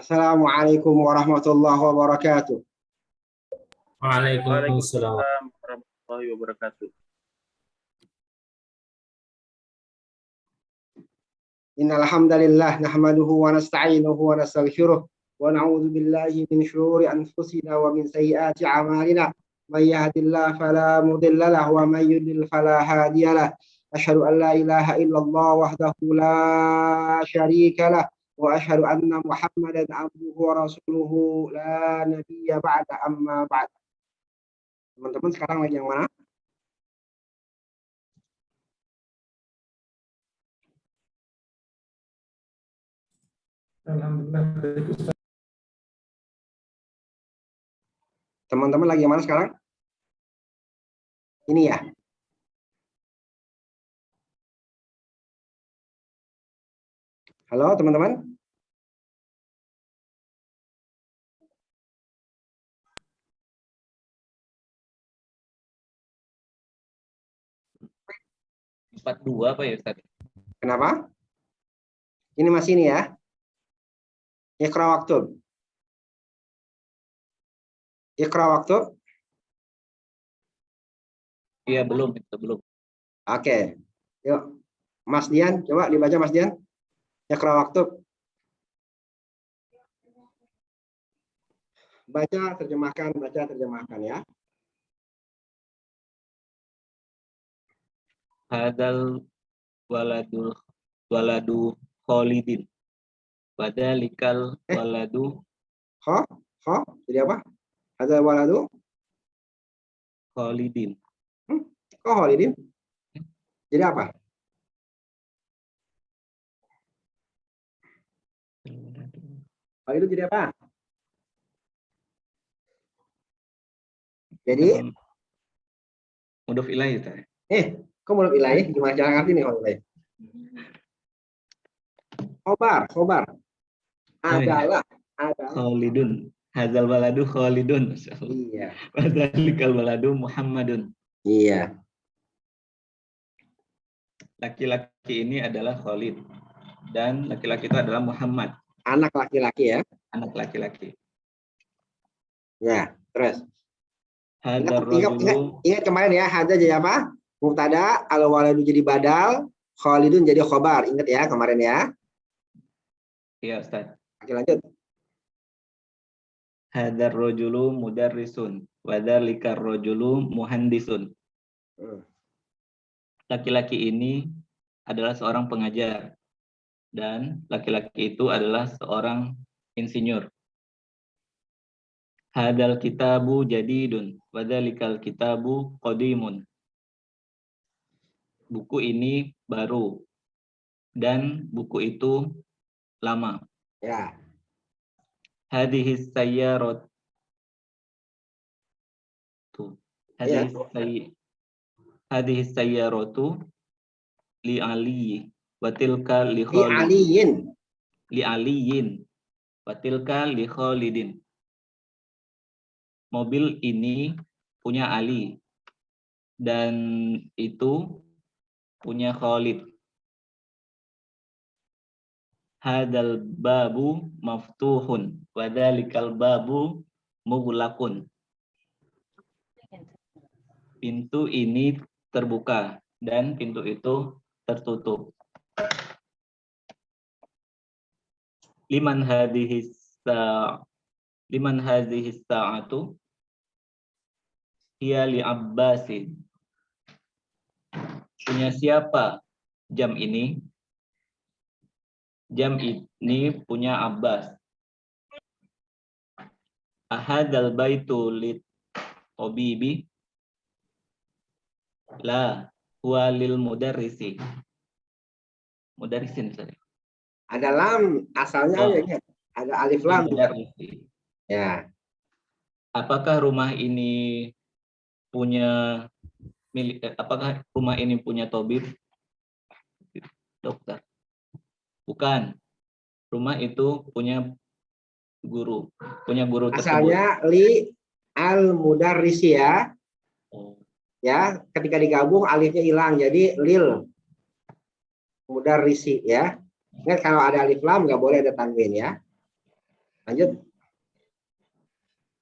Assalamualaikum warahmatullahi wabarakatuh. Waalaikumsalam. Waalaikumsalam warahmatullahi wabarakatuh. Innal hamdalillah nahmaduhu wa nasta'inuhu wa nastaghfiruh wa na'udzu billahi min shururi anfusina wa min sayyiati a'malina. May yahdihillahu fala mudilla lahu wa may yudlil fala hadiya lahu. Asyhadu an la ilaha illallah wahdahu la syarika lah wa asyhadu anna Muhammadan abduhu wa rasuluhu la nabiyya ba'da amma ba'd. Teman-teman sekarang lagi yang mana? Alhamdulillah. Teman-teman lagi yang mana sekarang? Ini ya. Halo teman-teman. Empat dua apa ya Ustaz? Kenapa? Ini masih ini ya. Iqra waktu. Iqra waktu. Iya belum, itu belum. Oke. Yuk. Mas Dian, coba dibaca Mas Dian. Iqra waktu. Baca, terjemahkan ya. Hadal waladu Khalidin. Wadalikal waladu Jadi apa? Ada waladu Khalidin. Kok Khalidin? Jadi apa? Oh, itu jadi apa? Jadi Mudhof ilaih Ustaz. kok menurut ilahi? Gimana cara ngerti nih kalau ilahi? Khobar. Adalah. Khalidun. Hadzal waladu Khalidun. Iya. Wadalikal waladu Muhammadun. Iya. Laki-laki ini adalah Khalid dan laki-laki itu adalah Muhammad. Anak laki-laki ya. Anak laki-laki. Ya, terus. Hadzal rajulu. Ingat kemarin ya, hadza jadi apa? Mubtada, al-waladu jadi badal, Khalidun jadi khobar. Ingat ya kemarin ya. Iya Ustaz. Oke, lanjut. Hadzal rajulu mudarrisun wa dzalikar rajulu muhandisun. Laki-laki ini adalah seorang pengajar dan laki-laki itu adalah seorang insinyur. Hadal kitabu jadidun wa dzalikal kitabu qadimun. Buku ini baru dan buku itu lama. Ya. Hadhis sayyaratu. Hadhis sayyaratu li Ali wa tilka li Khalid. Li Aliyin wa tilka li Khalidin. Mobil ini punya Ali dan itu punya Khalid. Hadal babu maftuhun wa dzalikal babu mughlaqun. Pintu ini terbuka dan pintu itu tertutup. Liman hadhis sa'atu hiya li Abbasin. Punya siapa jam ini? Jam ini punya Abbas. Ahadal baitu lit tabibi? La huwa lil mudarrisi. Mudarrisin sorry. Ada lam, asalnya ada alif lam. Mudarrisi. Ya. Apakah rumah ini punya apakah rumah ini punya tabib? Dokter. Bukan. Rumah itu punya guru tersebut. Asalnya li al mudarrisi ya. Ya, ketika digabung alifnya hilang jadi lil mudarrisi ya. Ingat kalau ada alif lam nggak boleh ada tanwin ya. Lanjut.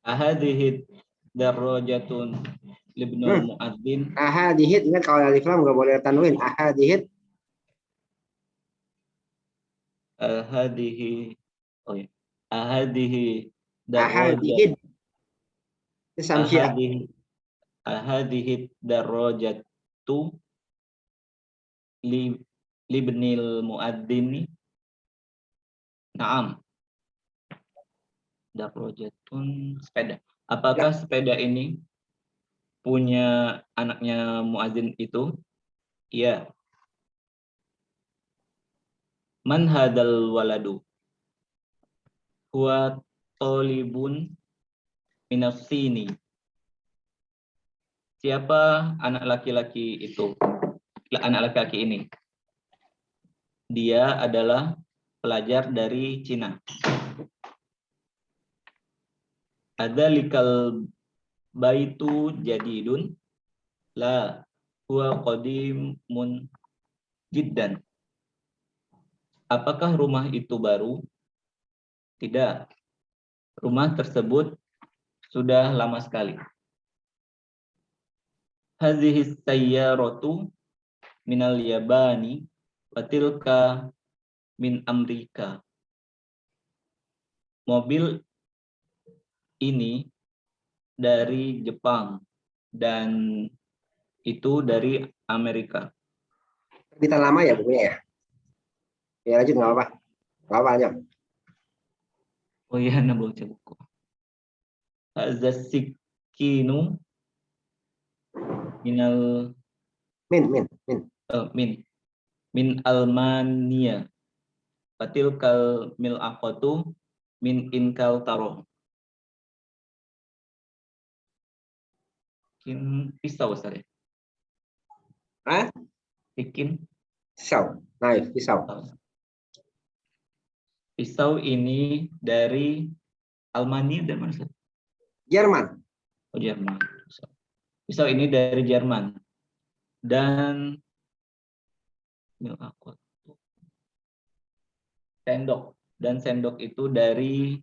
Ahadhihi darajatun libnul muadzin. Ahadihit, ingat kalau alif lam nggak boleh tanwin. Ahadihit. Ahadhihi, oh ya. Ahadhihi darajat. Ahadihit. Ini samsiah. Ahadhihi darajatu libnil muadzini. Naam. Darajatun sepeda. Apakah sepeda ini punya anaknya muadzin itu? Iya. Man hadal waladu? Huwa tolibun minas sini. Siapa anak laki-laki itu? Anak laki-laki ini. Dia adalah pelajar dari Cina. Ada likal baitu jadidun. La huwa qadimun jiddan. Apakah rumah itu baru? Tidak. Rumah tersebut sudah lama sekali. Hadhihi sayyaratu minal yabani wa tilka min Amerika. Mobil ini dari Jepang dan itu dari Amerika. Terbitan lama ya bukunya ya. Ya lanjut, nggak apa-apa. Nggak apa-apa, lanjut. Oh iya, nah baca buku. Hazasikinu minal min Almania. Patil kal mil akotu min inkal taro. Bikin pisau saya. Hah? Bikin Pisau. Knife, pisau. Pisau ini dari Almania dan mana? Jerman. Oh, Jerman. Pisau ini dari Jerman. Dan sendok. Dan sendok itu dari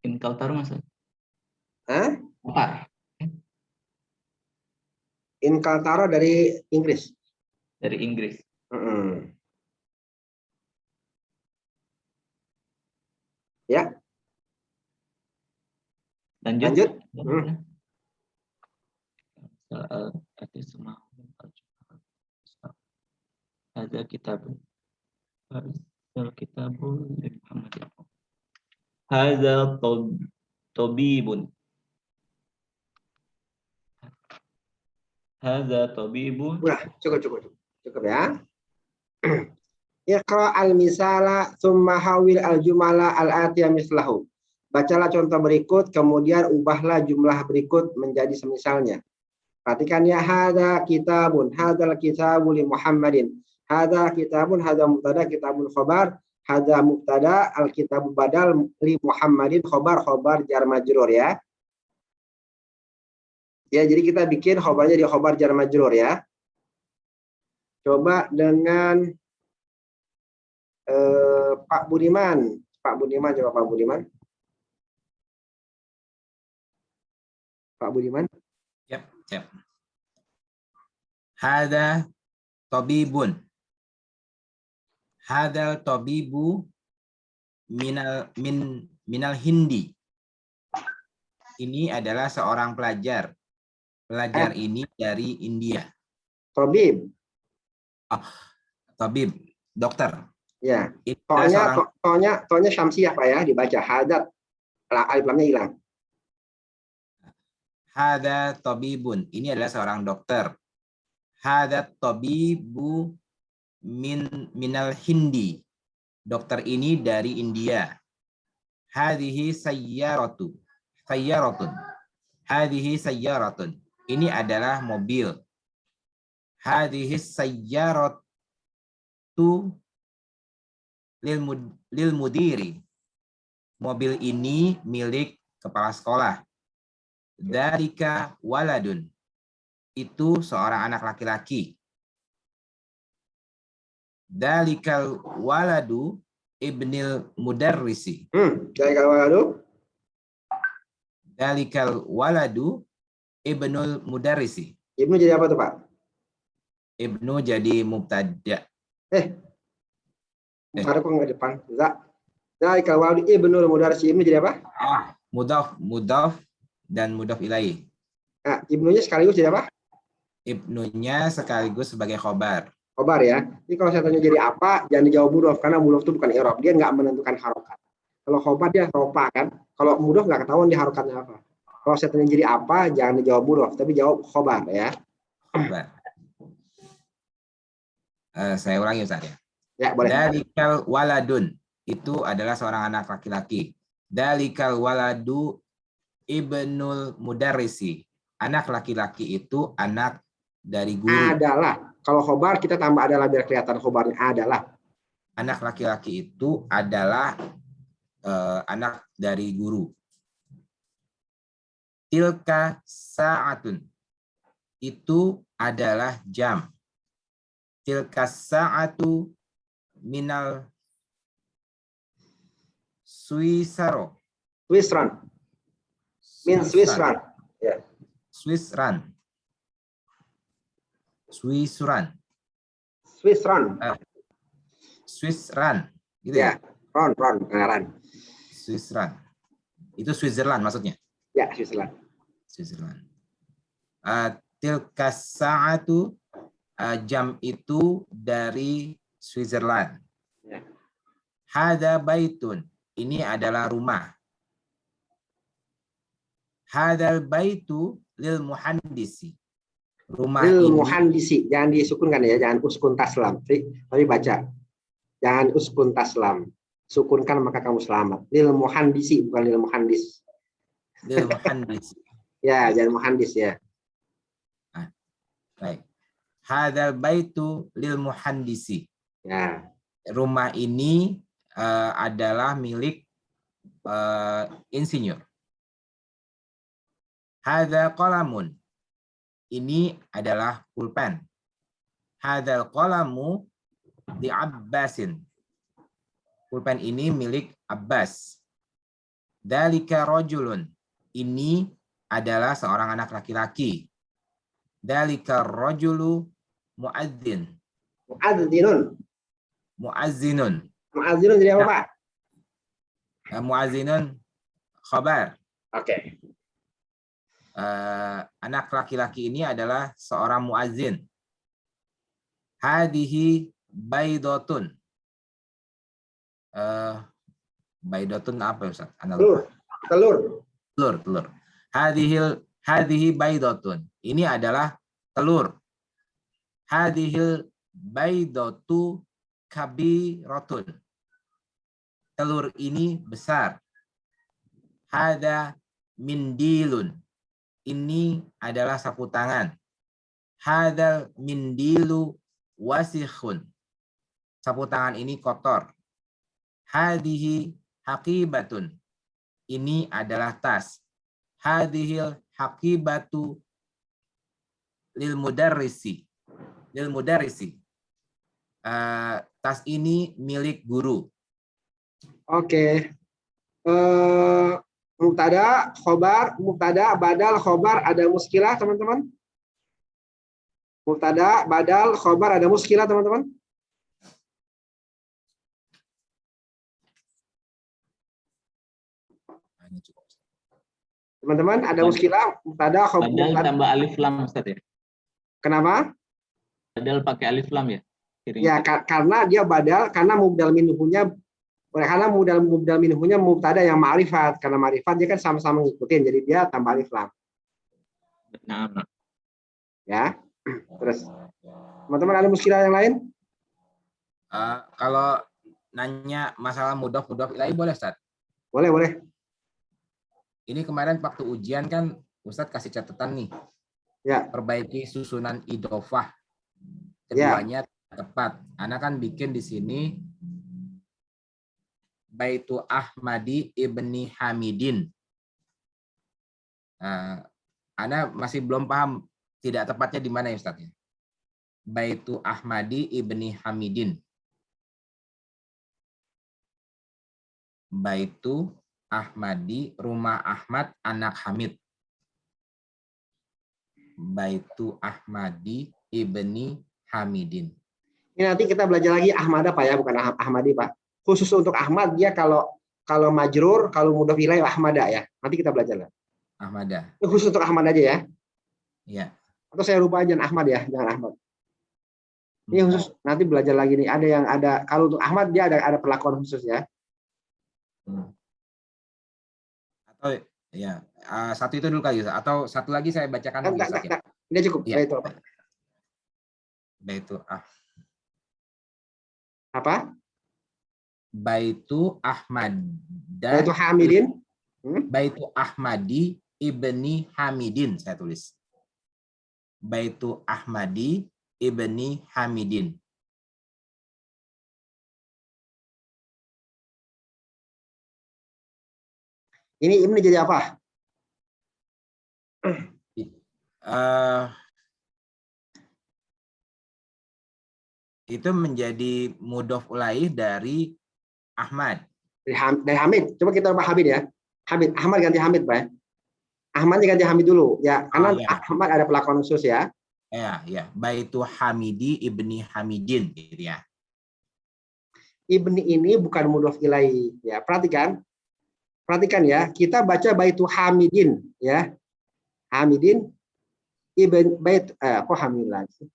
Inkaltaro, Mas. Hah? Bukan. Inkaltaro dari Inggris. Dari Inggris. Ya. Lanjut. Ada kitab. Hadza tabibun. Hadza tabibun. Udah, cukup ya. Iqra al-misala thumma hawil al-jumala al-atiyah mislahu. Bacalah contoh berikut, kemudian ubahlah jumlah berikut menjadi semisalnya. Perhatikan ya, hadza kitabun, hadzal kitabu li Muhammadin. Hadza kitabun, hadza mubtada, kitabun khabar, hadza mubtada, al-kitabu badal li Muhammadin, khabar jar majrur ya. Ya, jadi kita bikin khobarnya di khobar jar majrur ya. Coba dengan Pak Budiman. Pak Budiman, coba Pak Budiman. Pak Budiman. Yap. Hada tabibun. Hadal tabibu minal Hindi. Ini adalah seorang pelajar. Pelajar ini dari India. Tabib. Tabib, dokter. Ya. Tonya syamsiah Pak ya, dibaca hadat. Alif lamnya hilang. Hada tabibun. Ini adalah seorang dokter. Hada tabibu minal Hindi. Dokter ini dari India. Hadhihi sayyaratun. Hadhihi sayyaratun. Ini adalah mobil. Hadhihi sayyaratu lil mudiri. Mobil ini milik kepala sekolah. Dzalika waladun. Itu seorang anak laki-laki. Dzalikal waladu ibnil mudarrisi. Dalikal waladu. Dalikal waladu ibnul mudarrisi. Ibnu jadi apa tuh, Pak? Ibnu jadi mubtada. Ada kok nggak depan? Dalikal waladu ibnul mudarrisi. Ibnu jadi apa? Mudhaf dan mudhaf ilaih. Nah, ibnunya sekaligus jadi apa? Ibnunya sekaligus sebagai khobar. Khobar ya. Jadi kalau saya tanya jadi apa, jangan dijawab mudhof karena mudhof itu bukan i'rab, dia nggak menentukan harokat. Kalau khobar dia ropa kan. Kalau mudhof nggak ketahuan dia harokatnya apa. Kalau saya tanya jadi apa, jangan dijawab mudhof, tapi jawab khobar ya. Khobar. Saya ulangi Ustaz ya. Ya, boleh. Dalikal waladun itu adalah seorang anak laki-laki. Dalikal waladu ibnul mudarrisi. Anak laki-laki itu anak dari guru. Adalah. Kalau khobar kita tambah adalah biar kelihatan khobarnya adalah. Anak laki-laki itu adalah anak dari guru. Tilka sa'atun. Itu adalah jam. Tilka sa'atu minal Swisaro. Swissran. Min Swissran. Ya. Swissran. Swissran. Swissran. Swissran. Gitu ya? Ron. Ran. Swissran. Itu Switzerland maksudnya? Ya, Switzerland. Switzerland. Tilka sa'atu, jam itu dari Switzerland. Ya. Hada baitun. Ini adalah rumah. Hadal baitu lil muhandisi. Rumah lil ini muhandisi. Jangan disukunkan ya, jangan uskun taslam. Tapi baca. Jangan uskun taslam. Sukunkan maka kamu selamat. Lil muhandisi bukan lil muhandis. lil muhandisi. Ya, jangan muhandis ya. Baik. Hadal baitu lil muhandisi. Ya. Rumah ini adalah milik insinyur. Hadza qalamun. Ini adalah pulpen. Hadzal qalamu di Abbasin. Pulpen ini milik Abbas. Dalika rajulun. Ini adalah seorang anak laki-laki. Dalika rajulu muadzin. Muadzinun. Muazzinun. Muadzinun jadi apa, Pak? Muazzinun khabar. Oke. Anak laki-laki ini adalah seorang muazzin. Hadihi baidotun. Baidotun apa ya Ustaz? Telur. Hadihi baidotun. Ini adalah telur. Hadihil baidotu kabirotun. Telur ini besar. Hada mindilun. Ini adalah sapu tangan. Hadal mindilu wasikhun. Sapu tangan ini kotor. Hadihi haqibatun. Ini adalah tas. Hadihil haqibatu lil mudarrisi. Tas ini milik guru. Oke. Mubtada, khobar, mubtada, badal, khobar, ada muskilah, teman-teman. Mubtada, badal, khobar, ada muskilah, teman-teman. Teman-teman, ada muskilah, mubtada, khobar. Badal tambah alif lam, Ustaz ya? Kenapa? Badal pakai alif lam ya? Ya, karena dia badal, karena mubdal minhunya mubdal minhunya mubtada yang ma'rifat, karena ma'rifat dia kan sama-sama ngikutin, jadi dia tambah alif lam. Nah. Ya. Terus teman-teman ada muskilah yang lain? Kalau nanya masalah mudhof ilaih boleh Ustaz? Boleh. Ini kemarin waktu ujian kan Ustaz kasih catatan nih. Ya. Perbaiki susunan idhofah. Keduanya tepat. Ana kan bikin di sini Baitu Ahmadi ibni Hamidin. Ana masih belum paham tidak tepatnya di mana ya Ustaz? Baitu Ahmadi ibni Hamidin. Baitu Ahmadi, rumah Ahmad, anak Hamid. Baitu Ahmadi ibni Hamidin. Ini nanti kita belajar lagi Ahmad apa ya, bukan Ahmadi Pak. Khusus untuk Ahmad dia kalau majrur, kalau mudhof ilaih Ahmada ya. Nanti kita belajar lah. Ahmada. Khusus untuk Ahmad aja ya. Ya. Atau saya lupa aja Ahmad ya, jangan Ahmad. Ini khusus nanti belajar lagi nih. Ada yang ada kalau untuk Ahmad dia ada perlakuan khusus ya. Atau ya satu itu dulu kali atau satu lagi saya bacakan dulu saja. Ini cukup. Ya. Itu apa? Baitu Apa? Baitu Ahmad. Baitu Hamidin. Baitu Ahmadi ibni Hamidin saya tulis. Baitu Ahmadi ibni Hamidin. Ini jadi apa? Itu menjadi mudhof ilaih dari Ahmad. Dari Hamid. Coba kita ubah Hamid ya. Hamid. Ahmad ganti Hamid, Pak. Ahmad ganti Hamid dulu ya, karena ya. Ahmad ada perlakuan khusus ya. Ya. Baitu Hamidi ibni Hamidin gitu ya. Ibni ini bukan mudhof ilaih ya. Perhatikan ya, kita baca baitu Hamidin ya. Hamidin ibn bait kok Hamid lagi?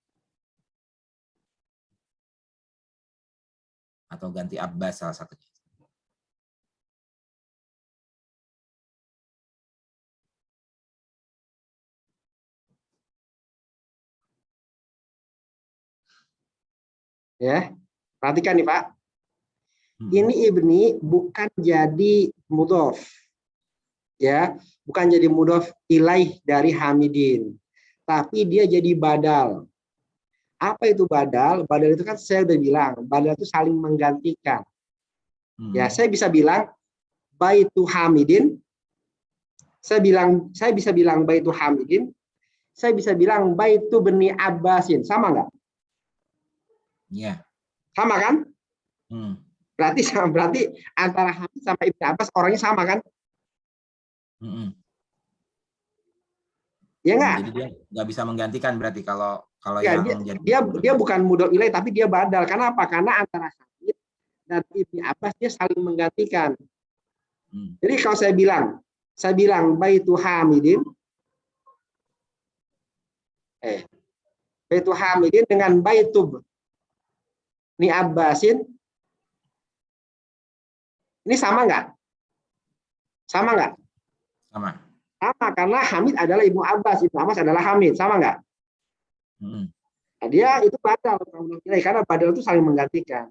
Atau ganti Abbas salah satunya. Ya. Perhatikan nih, Pak. Ini ibni bukan jadi mudhof. Ya, bukan jadi mudhof ilaih dari Hamidin. Tapi dia jadi badal. Apa itu badal? Badal itu kan saya udah bilang, badal itu saling menggantikan. Ya, saya bisa bilang baitu Hamidin. Saya bisa bilang baitu Hamidin. Saya bisa bilang baitu bani Abbasin. Sama nggak? Iya. Sama kan? Berarti antara Hamid sama Ibnu Abbas orangnya sama kan? Ya nggak? Jadi dia nggak bisa menggantikan berarti kalau ya, dia bukan mudhof ilaih tapi dia badal. Karena apa? Karena antara Hamid dan Ibnu Abbas dia saling menggantikan. Jadi kalau saya bilang baitu Hamidin, baitu Hamidin dengan baitu ni Abbasin, ini sama nggak? Sama nggak? Sama. Sama, karena Hamid adalah Ibnu Abbas, Ibnu Abbas adalah Hamid, sama nggak? Nah, dia itu badal, karena badal itu saling menggantikan.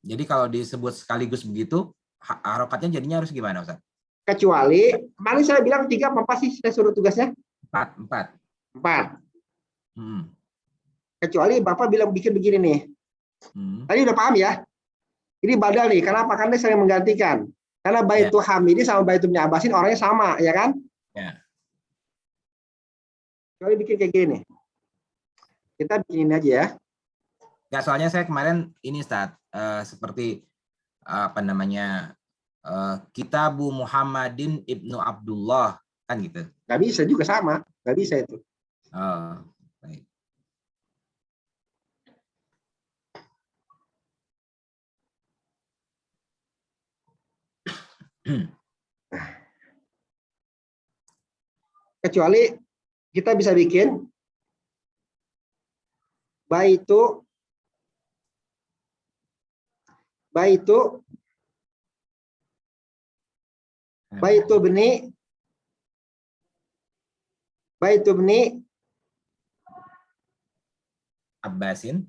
Jadi kalau disebut sekaligus begitu, harokatnya jadinya harus gimana, Ustaz? Kecuali, kemarin saya bilang 3 apa sih saya suruh tugasnya? 4. Kecuali Bapak bilang bikin begini nih. Tadi udah paham ya? Ini badal nih, kenapa? Karena saling menggantikan. Karena baitu Hamidi sama baitu Ibnu Abbasin orangnya sama, ya kan? Ya. Kecuali bikin kayak gini nih. Kita bikin ini aja ya. Ya, soalnya saya kemarin ini Ustaz, seperti apa namanya, Kitabu Muhammadin Ibnu Abdullah kan gitu. Nggak bisa juga sama, nggak bisa itu. Oh, baik. Kecuali kita bisa bikin baitu bni Abbasin.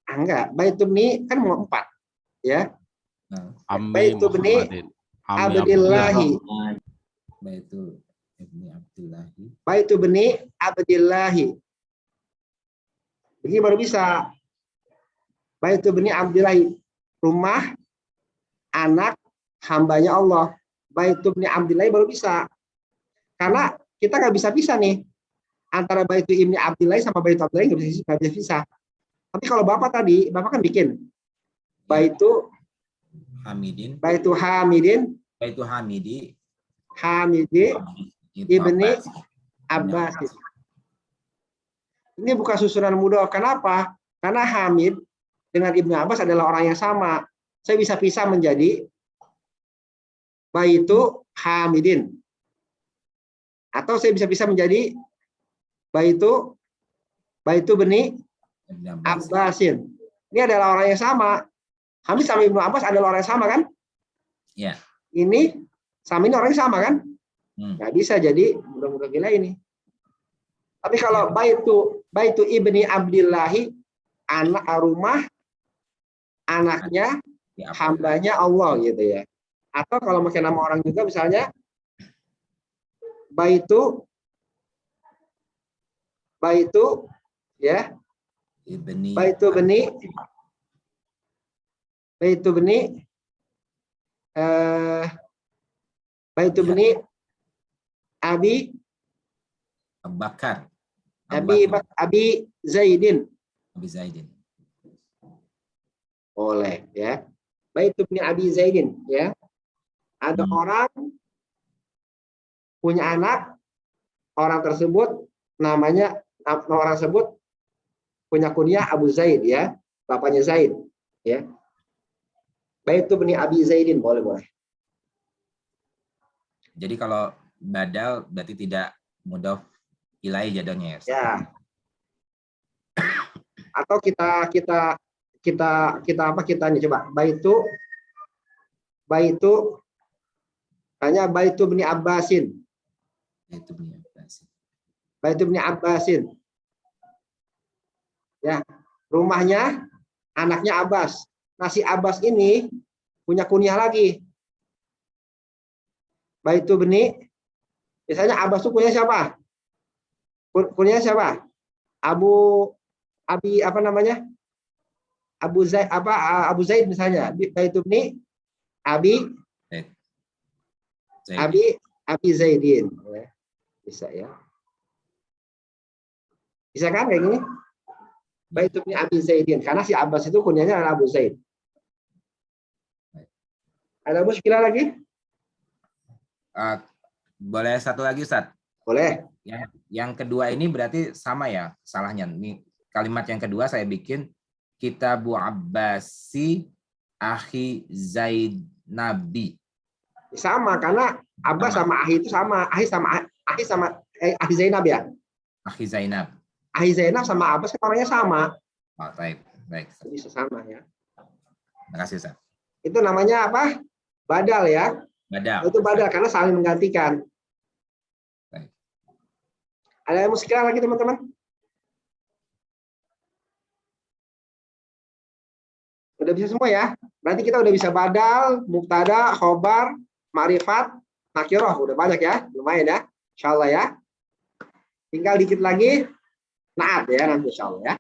Enggak, baitu bni kan mau 4 ya. Baitu bni Abdillahi. Baitu ibni Abdillahi. Baitu bni Abdillahi. Begini baru bisa. Baitu bni Abdillahi, rumah anak hambanya Allah. Baitu bni Abdillahi baru bisa. Karena kita nggak bisa pisah nih antara baitu ibni Abdillahi sama baitu Abdillahi, nggak bisa pisah. Tapi kalau Bapak tadi, Bapak kan bikin baitu Hamidin. Baitu Hamidin. Baitu Hamidi. Hamidi ibni Abbas. Abbas. Ini bukan susunan mudhof. Kenapa? Karena Hamid dengan Ibnu Abbas adalah orang yang sama. Saya bisa pisah menjadi Baitu Hamidin. Atau saya bisa pisah menjadi Baitu bni Abbasin. Ini adalah orang yang sama. Hamid sama Ibnu Abbas adalah orang yang sama kan? Ya. Ini sama ini orang yang sama kan? Nggak bisa jadi mudah-mudahan gila ini. Tapi kalau Baitu ibni Abdillahi, anak rumah anaknya hambanya Allah gitu ya. Atau kalau pakai nama orang juga misalnya Baitu ya. Baitu bni Abi Bakar. Abi Zaidin. Abi Zaidin. Boleh ya. Baitu bni Abi Zaidin ya. Ada orang punya anak, orang tersebut namanya orang tersebut punya kunyah Abu Zaid ya, bapaknya Zaid ya. Baitu bni Abi Zaidin boleh. Jadi kalau badal berarti tidak mudhof ilaih jadinya ya. Ya. Atau kita nih coba Baitu hanya Baitu bni Abbasin. Baitu bni Abbasin. Ya, rumahnya anaknya Abbas. Nah, si Abbas ini punya kunyah lagi. Baitu bni, biasanya Abbas itu kunyah siapa? Kunyah siapa? Abi apa namanya? Abu Zaid misalnya. Baitu bni Abi Zaidin. Bisa ya. Bisa kan kayak gini? Baitu bni Abi Zaidin. Karena si Abbas itu kunyahnya adalah Abu Zaid. Ada muskilah lagi? Boleh satu lagi, Ustaz? Boleh. Yang kedua ini berarti sama ya salahnya. Ini kalimat yang kedua saya bikin Kitabu Abbasi Akhi Zainabi. Sama karena Abbas sama Ahi itu sama. Ahi Ahi Zainab ya. Akhi Zainab. Ahi Zainab sama Abbas kan orangnya sama. Oh, baik. Bisa sama ya. Terima kasih, Ustaz. Itu namanya apa? Badal ya. Badal. Itu badal karena saling menggantikan. Baik. Ada yang muskilah lagi teman-teman? Udah bisa semua ya. Berarti kita udah bisa badal, mubtada, khobar, ma'rifat, nakirah. Udah banyak ya. Lumayan ya. Insyaallah ya. Tinggal dikit lagi. Naat ya nanti insyaallah ya.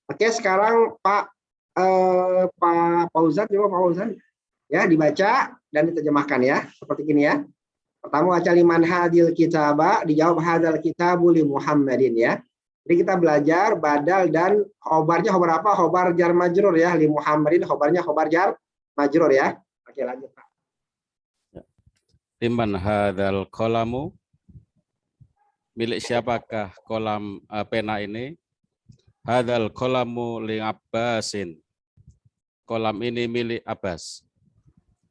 Oke, sekarang Pak Fauzan, coba Pak Fauzan ya dibaca dan diterjemahkan ya seperti ini ya. Pertama baca liman hadil kitaba, dijawab hadal kitabu li Muhammadin ya. Jadi kita belajar badal dan khobarnya khobar apa? Khobar jar majrur ya, li Muhammadin khobarnya khobar jar majrur ya. Oke, lanjut Pak. Liman hadal kolamu, milik siapakah kolam pena ini? Hadal kolamu li Abbasin, kolam ini milik Abbas.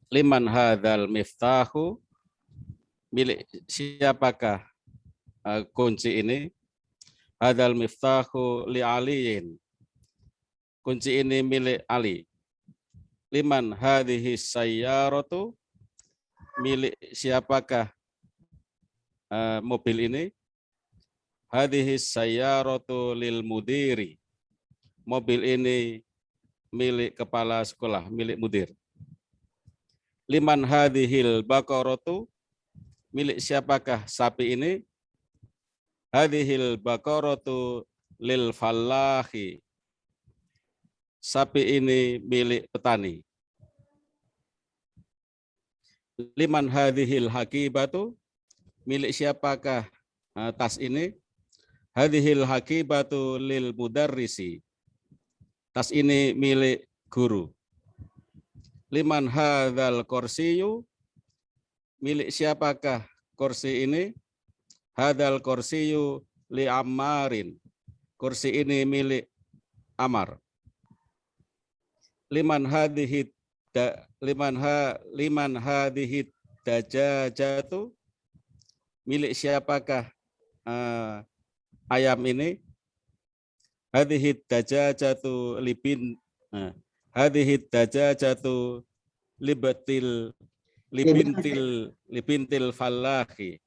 Liman hadal miftahu, milik siapakah kunci ini? Hadal miftahu li Aliin, kunci ini milik Ali. Liman hadhihi sayyaratu, milik siapakah mobil ini? Hadhihi sayyaratu lil mudiri, mobil ini milik kepala sekolah, milik mudir. Liman hadhil baqaratu, milik siapakah sapi ini? Hadhil baqaratu lil fallahi, sapi ini milik petani. Liman hadhil hakibatu, milik siapakah tas ini? Hadhil hakibatu lil mudarrisi, tas ini milik guru. Liman hadzal kursiyu, milik siapakah kursi ini? Hadzal kursiyu li Ammarin, kursi ini milik Amar. Liman hadhihi dajajatu, milik siapakah ayam ini? Hadhihi dajajatu libintil fallahi,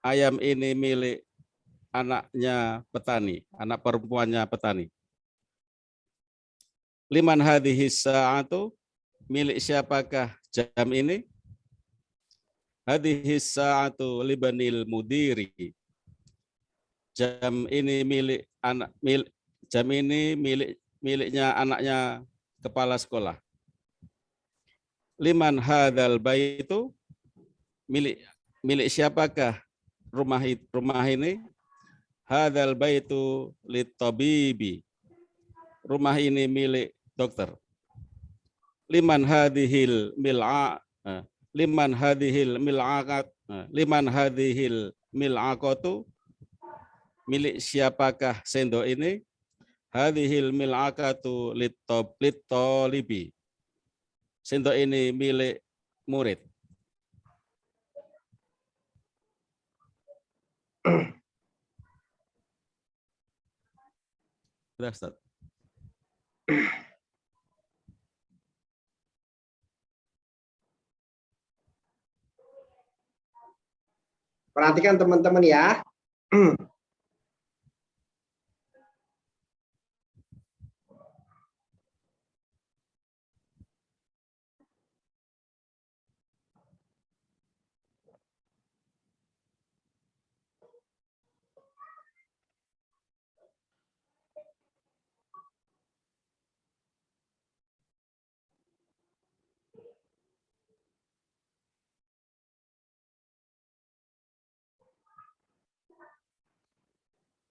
ayam ini milik anaknya petani, anak perempuannya petani. Liman hadhihi sa'atu, milik siapakah jam ini? Hadhihi sa'atu libanil mudiri, jam ini miliknya anaknya kepala sekolah. Liman hadzal baitu, milik siapakah rumah ini? Hadzal baitu litabibi, rumah ini milik dokter. Liman hadhil mil'aqatu, milik siapakah sendok ini? Hadhil mil'aqatu lit-talibi, sendok ini milik murid. Sudah, Ustaz. Perhatikan teman-teman ya.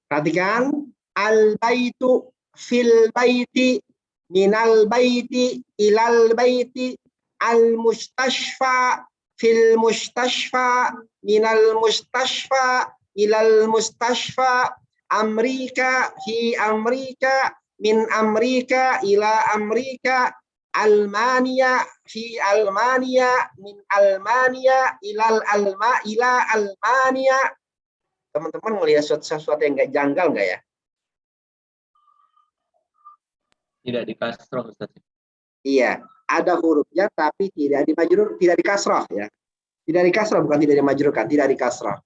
Perhatikan, al-baitu fil baiti, minal baiti ilal baiti, al-mustashfa fil mustashfa, minal mustashfa ilal mustashfa, Amrika fi Amrika, min Amrika ila Amrika, Almania fi Almania, min Almania ila Almania. Teman-teman melihat sesuatu yang nggak janggal nggak ya? Tidak di kasroh, Ustaz. Iya, ada hurufnya tapi tidak dimajrur, tidak dikasroh ya. Tidak dikasroh, bukan tidak dimajrurkan, tidak dikasroh.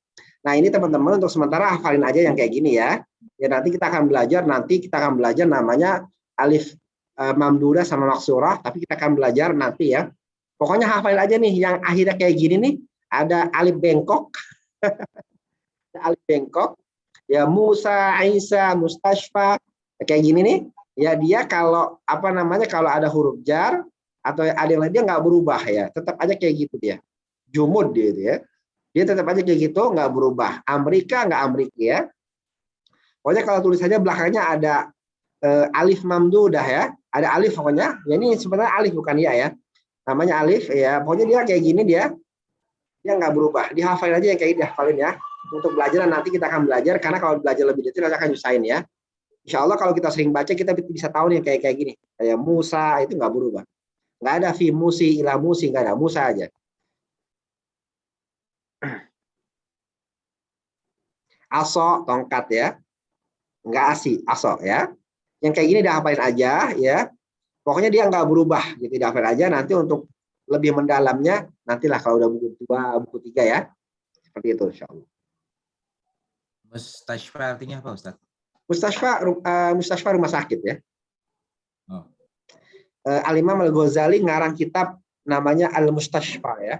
Nah ini teman-teman untuk sementara hafalin aja yang kayak gini ya. Ya nanti kita akan belajar namanya alif mamdudah sama maksurah, tapi kita akan belajar nanti ya. Pokoknya hafalin aja nih yang akhirnya kayak gini nih, ada alif bengkok. Alif bengkok ya, Musa, Isa, Mustashfa kayak gini nih ya. Dia kalau kalau ada huruf jar atau ada yang lain dia nggak berubah ya, tetap aja kayak gitu dia, jumud dia itu ya, dia tetap aja kayak gitu nggak berubah. Amrika nggak Amrik ya. Pokoknya kalau tulisannya belakangnya ada alif mamdudah ya, ada alif pokoknya ya, ini sebenarnya alif bukan ya, namanya alif ya. Pokoknya dia kayak gini, dia nggak berubah. Dihafalin aja yang kayak dihafalin ya. Untuk belajar nanti kita akan belajar, karena kalau belajar lebih detail akan nyusahin ya. Insya Allah kalau kita sering baca kita bisa tahu nih kayak gini. Kayak Musa itu nggak berubah. Nggak ada fi musi ila musi, nggak ada, Musa aja. Aso tongkat ya. Nggak asi, aso ya. Yang kayak gini dihafalin aja ya. Pokoknya dia nggak berubah gitu, dihafalin aja. Nanti untuk lebih mendalamnya nantilah kalau udah buku 2, buku 3 ya. Seperti itu insya Allah. Mustashfa artinya apa, Ustaz? Mustashfa rumah sakit ya. Oh. Al-Imam Al-Ghazali ngarang kitab namanya Al-Mustashfa ya.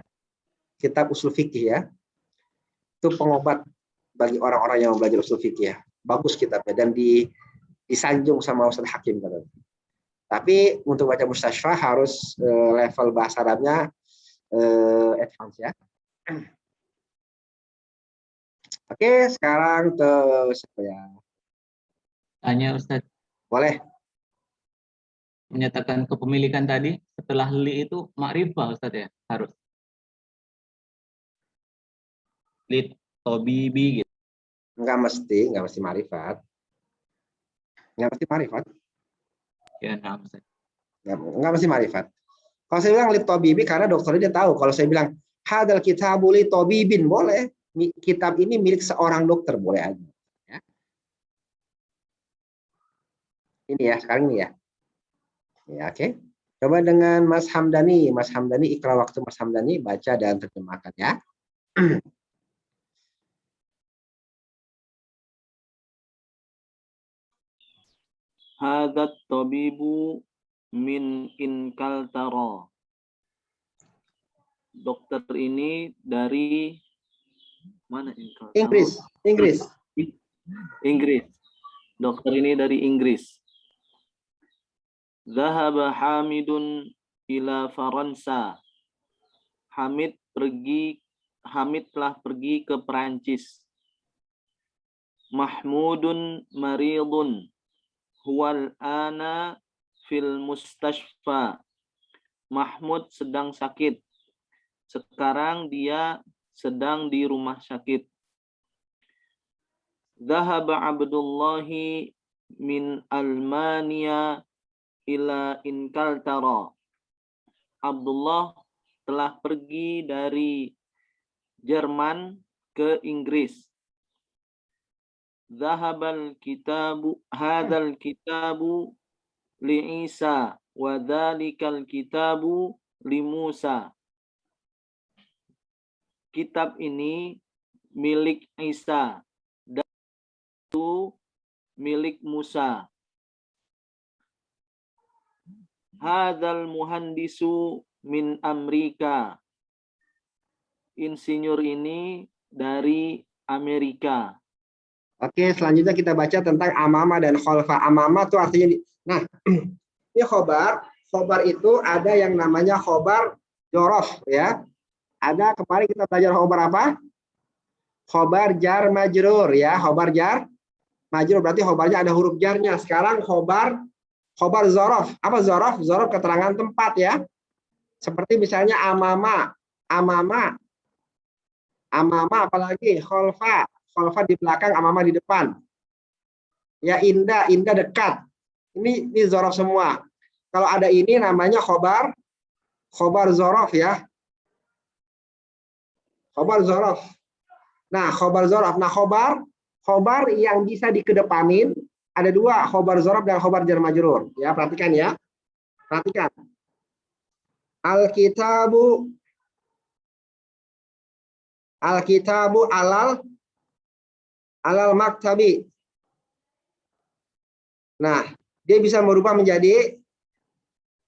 Kitab usul fikih ya. Itu pengobat bagi orang-orang yang belajar usul fikih ya. Bagus kitabnya dan disanjung sama Ustaz Hakim katanya. Tapi untuk baca mustashfa harus level bahasa Arabnya advance ya. Oke, sekarang ke siapa ya? Tanya Ustaz, Boleh. menyatakan kepemilikan tadi setelah li itu makrifah Ustaz ya, harus. Lit tobibi gitu. Enggak mesti marifat. Enggak mesti marifat. Ya, nah Ustaz. Enggak mesti marifat. Kalau saya bilang li tobibi karena dokternya dia tahu. Kalau saya bilang hadal kitabu li tobibin, boleh. Kitab ini milik seorang dokter, boleh aja. Ya. Ini ya, sekarang ini ya. Ya, oke. Coba dengan Mas Hamdani. Mas Hamdani, ikra waktu Mas Hamdani, baca dan terjemahkan ya. Hadat tabibu min inkaltara. Dokter ini dari mana inkaltara? Inggris. Inggris. Dokter ini dari Inggris. Zahaba Hamidun ila Faransa. Hamid telah pergi ke Perancis. Mahmudun maridun. Huwal ana fil mustashfa. Mahmud sedang sakit. Sekarang dia sedang di rumah sakit. Zahaba Abdullahi min Almania ila Inkaltara. Abdullah telah pergi dari Jerman ke Inggris. Zahabal kitabu hadzal kitabu li Isa wa dzalikal kitabu li Musa. Kitab ini milik Isa dan itu milik Musa. Hadzal muhandisu min Amerika. Insinyur ini dari Amerika. Oke, selanjutnya kita baca tentang amama dan kholfa. Amama itu artinya, nah, ini khobar. Khobar itu ada yang namanya khobar jorof ya. Ada kemarin kita belajar khobar apa? Khobar jar majrur ya. Khobar jar majrur berarti khobarnya ada huruf jarnya. Sekarang khobar zorof. Apa zorof? Zorof keterangan tempat ya. Seperti misalnya amama, apalagi kholfa di belakang, amama di depan. Ya indah dekat. Ini zorof semua. Kalau ada ini namanya khobar zorof ya. Khobar zorof. Nah, khobar zorof. Nah, khobar yang bisa dikedepanin ada dua, khobar zorof dan khobar jar majrur. Ya, perhatikan ya. Perhatikan. Alkitabu alal maktabi. Nah, dia bisa merubah menjadi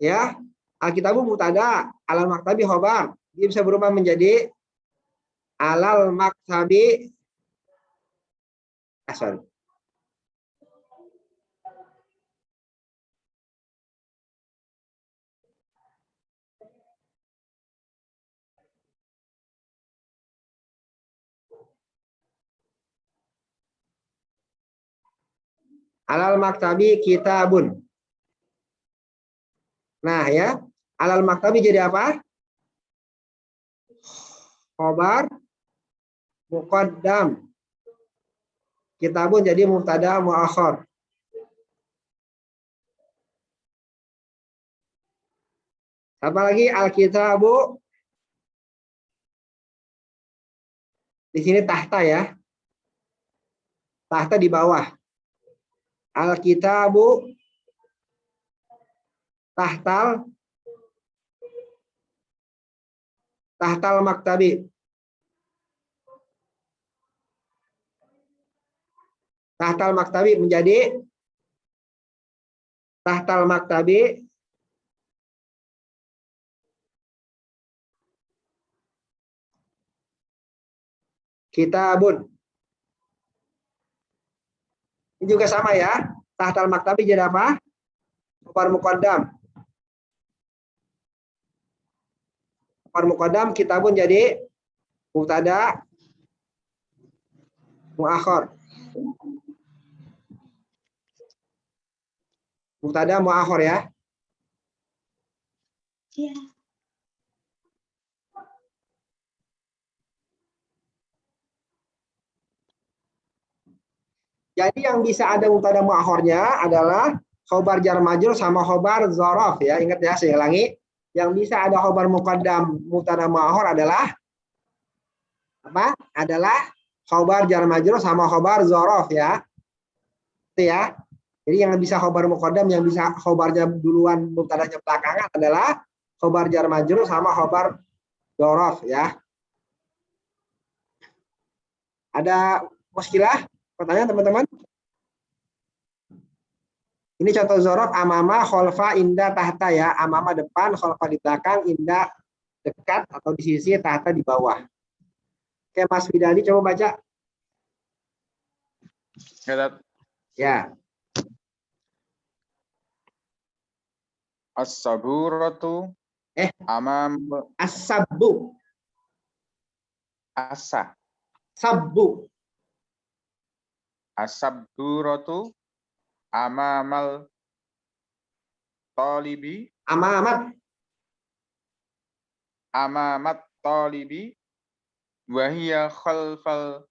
ya, alkitabu mubtada, alal maktabi khobar. Dia bisa berubah menjadi alal maktabi. Sorry. Alal maktabi kitabun. Nah ya, alal maktabi jadi apa? Khobar muqaddam. Kitabun jadi mubtada muakhar. Apa lagi? Alkitabu. Di sini tahta ya. Tahta di bawah. Alkitabu tahtal maktabi. Tahtal maktabi menjadi tahtal maktabi kitabun. Ini juga sama ya. Tahtal maktabi jadi apa? Khobar muqaddam. Khobar muqaddam kitabun jadi mubtada muakhar. Mubtada muakhar ya. Iya. Jadi yang bisa ada mubtada muakhornya adalah khobar jar majrur sama khobar dzaraf ya. Ingat ya, saya ulangi. Yang bisa ada khobar muqaddam mubtada muakhor adalah apa? Adalah khobar jar majrur sama khobar dzaraf ya. Itu ya. Jadi yang bisa khobar muqaddam, yang bisa khobarnya duluan mubtadanya belakangan adalah khobar jar majrur sama khobar dzaraf ya. Ada muskilah? Pertanyaan teman-teman? Ini contoh dzaraf amama, kholfa, inda, tahta ya. Amama depan, kholfa di belakang, inda dekat atau di sisi, tahta di bawah. Oke, Mas Widadi coba baca. Ya. As-saburatu amam As-sabbu. asa. Sabbu. As-saburatu amamal talibi Amamat. amamat talibi wahia khalfal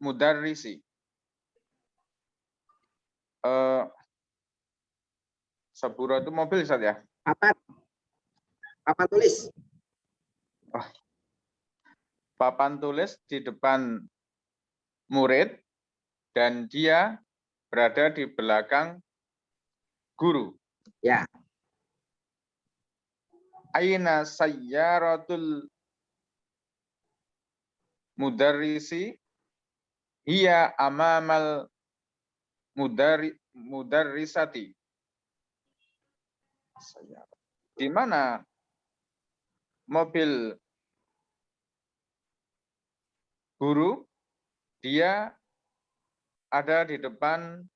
mudarrisi. Sabura itu mobil Ustaz ya? Papan tulis. Papan tulis di depan murid dan dia berada di belakang guru. Ya. Aina sayyaratul mudarrisi hiya amamal mudarrisati. Di mana mobil guru? Dia ada di depan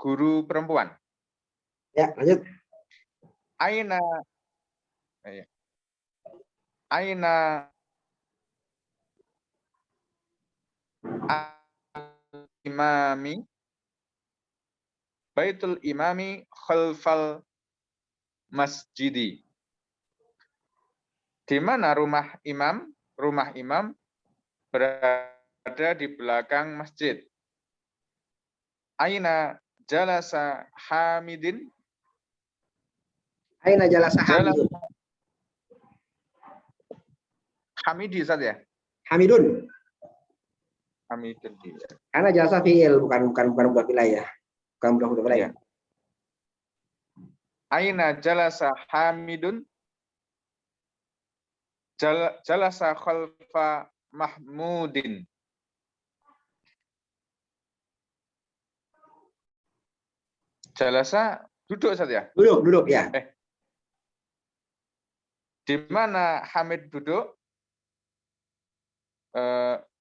guru perempuan. Ya, lanjut. Aina imami baitul imami khalfal masjidi. Di mana rumah imam? Rumah imam berada di belakang masjid. Aina jalasa Hamidin? Aina jalasa Hamidun. Hamidi Ustaz ya? Hamidun. Hamidun. Karena jalasa fi'il bukan budak wilayah. Bukan budak wilayah. Aina jalasa Hamidun? Jalasa khalfa Mahmudin. Jalasa duduk saja. Duduk ya. Di mana Hamid duduk?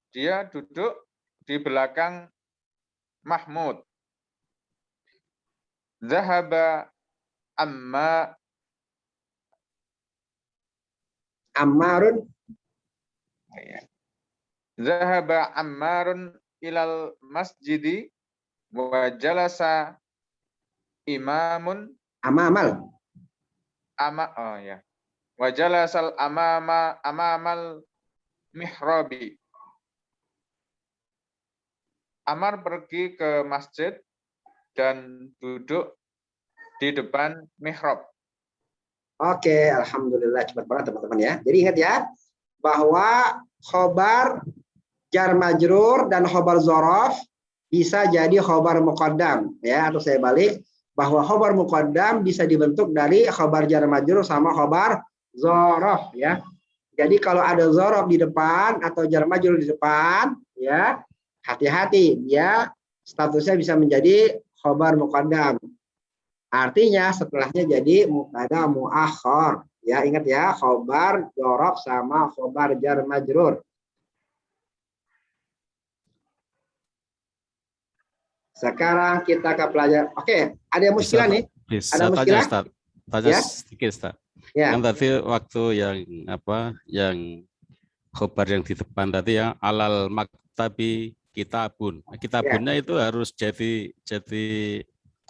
Dia duduk di belakang Mahmud. Zahaba Ammarun. Zahaba Ammarun ilal masjidi wa jalasa imamun Amamal. Wa jalasal amamal mihrabi. Amar pergi ke masjid dan duduk di depan mihrab. Oke, alhamdulillah cepat banget teman-teman ya. Jadi ingat ya bahwa khobar jar majrur dan khobar dzaraf bisa jadi khobar muqaddam ya, atau saya balik bahwa khobar muqaddam bisa dibentuk dari khobar jar majrur sama khobar dzaraf ya. Jadi kalau ada dzaraf di depan atau jar majrur di depan ya, hati-hati dia statusnya bisa menjadi khobar muqaddam. Artinya setelahnya jadi mubtada muakhar. Ya, ingat ya, khobar dzaraf sama khobar jar majrur. Sekarang kita ke pelajaran. Oke, Ada yang muskilah nih? Bisa Ada tanya muskilah? Ustaz. Tanya Ya? sedikit Ustaz. Ya. Kan tadi waktu yang khobar yang di depan tadi yang alal maktabi kitabun. Kitabunnya itu harus jadi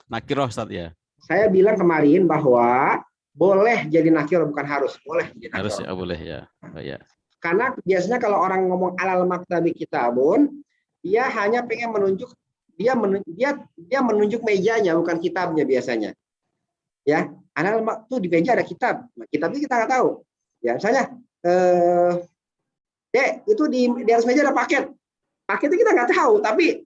nakiroh Ustaz ya. Saya bilang kemarin bahwa boleh jadi nakiro, bukan harus. Boleh jadi Harus nakiro. ya, boleh ya. Oh, ya. Karena biasanya kalau orang ngomong alal maktabi kitabun, dia hanya pengen menunjuk dia menunjuk mejanya, bukan kitabnya biasanya. Ya, alal tuh di meja ada kitab. Nah, kitabnya kita nggak tahu. Ya, misalnya Dek, itu di atas meja ada paket. Paketnya kita nggak tahu, tapi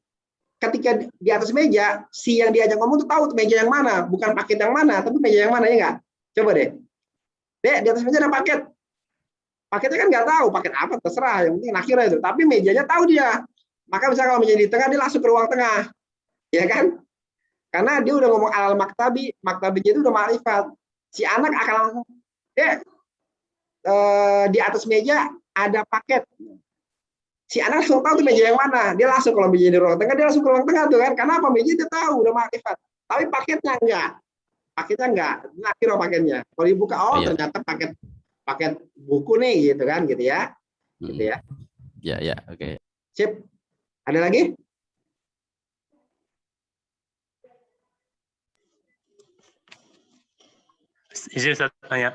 ketika di atas meja, si yang diajak ngomong tuh tahu tuh meja yang mana, bukan paket yang mana, tapi meja yang mana, ya nggak? Coba deh. Dek, di atas meja ada paket. Paketnya kan nggak tahu, paket apa, terserah, yang penting nakira itu. Tapi mejanya tahu dia. Maka misalnya kalau meja di tengah, dia langsung ke ruang tengah. Ya kan? Karena dia udah ngomong alal maktabi, maktabinya itu udah ma'rifat. Si anak akan langsung, Dek, di atas meja ada paket. Si anak langsung tahu tuh meja yang mana. Dia langsung, kalau meja di ruang tengah, dia langsung ke ruang tengah tuh kan. Karena apa? Meja dia tahu, udah ma'rifat. Tapi paketnya enggak. Paketnya enggak. Nakiro paketnya. Kalau dibuka, oh Iya. ternyata paket buku nih, gitu kan, gitu ya. Gitu ya. Ya, oke. Sip. Ada lagi? Izin saya tanya.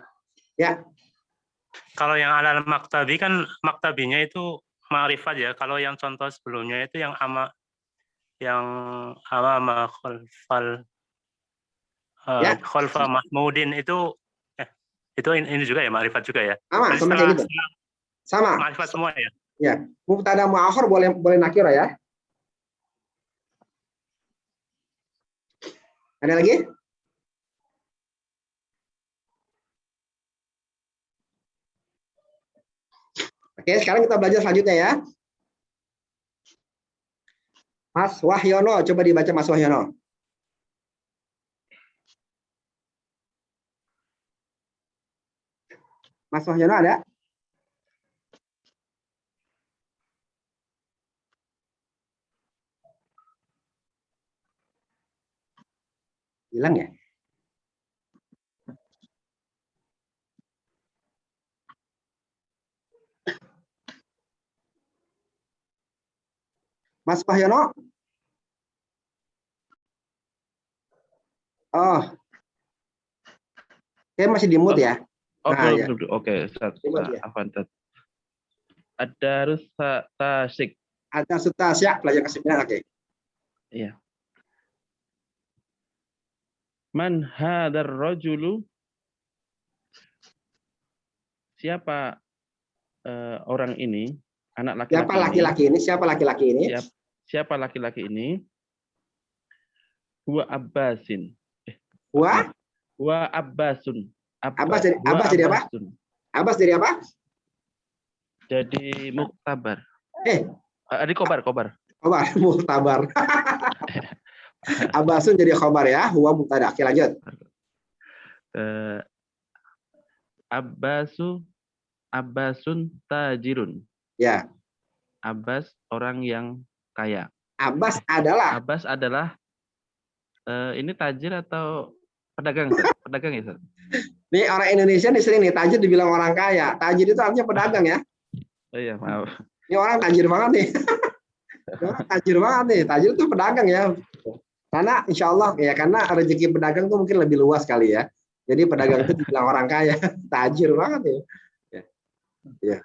Ya. Kalau yang alal maktabi kan maktabinya itu ma'rifat ya. Kalau yang contoh sebelumnya itu yang ama khalfal Ya. khalfa mahmudin itu ini juga ya ma'rifat juga ya. Sama kayak gitu. Sama. Ma'rifat semua ya. Ya. Mubtada mu'akhir boleh nakira ya. Ada lagi? Oke, sekarang kita belajar selanjutnya ya. Mas Wahyono, coba dibaca Mas Wahyono. Mas Wahyono ada? Hilang ya? Mas Wahyono? Oh. Saya masih di mute ya. Oke, Ustaz. Ada rusak tasik. Ada sutas ya, pelajaran ke-9, oke. Iya. Man hadar rajulu? Siapa orang ini? Anak laki-laki. Siapa laki-laki ini? Siapa laki-laki ini? Siapa laki-laki ini? Huwa Abbasin. Huwa Abbasun. Abbas jadi apa? Abbas jadi apa? Jadi muktabar. Adik kobar. Khobar, muktabar. Abbasun jadi khobar ya. Huwa mubtada. Oke, lanjut. Abbasun tajirun. Ya. Abbas orang yang kaya. Abbas adalah ini tajir atau pedagang? Pedagang ya, Ustaz? Nih orang Indonesia nih sering nih tajir dibilang orang kaya. Tajir itu artinya pedagang ya. Oh iya, maaf. Ini orang tajir banget nih. Tajir itu pedagang ya. Karena insya Allah ya, karena rezeki pedagang tuh mungkin lebih luas kali ya. Jadi pedagang itu dibilang orang kaya. Tajir banget ya.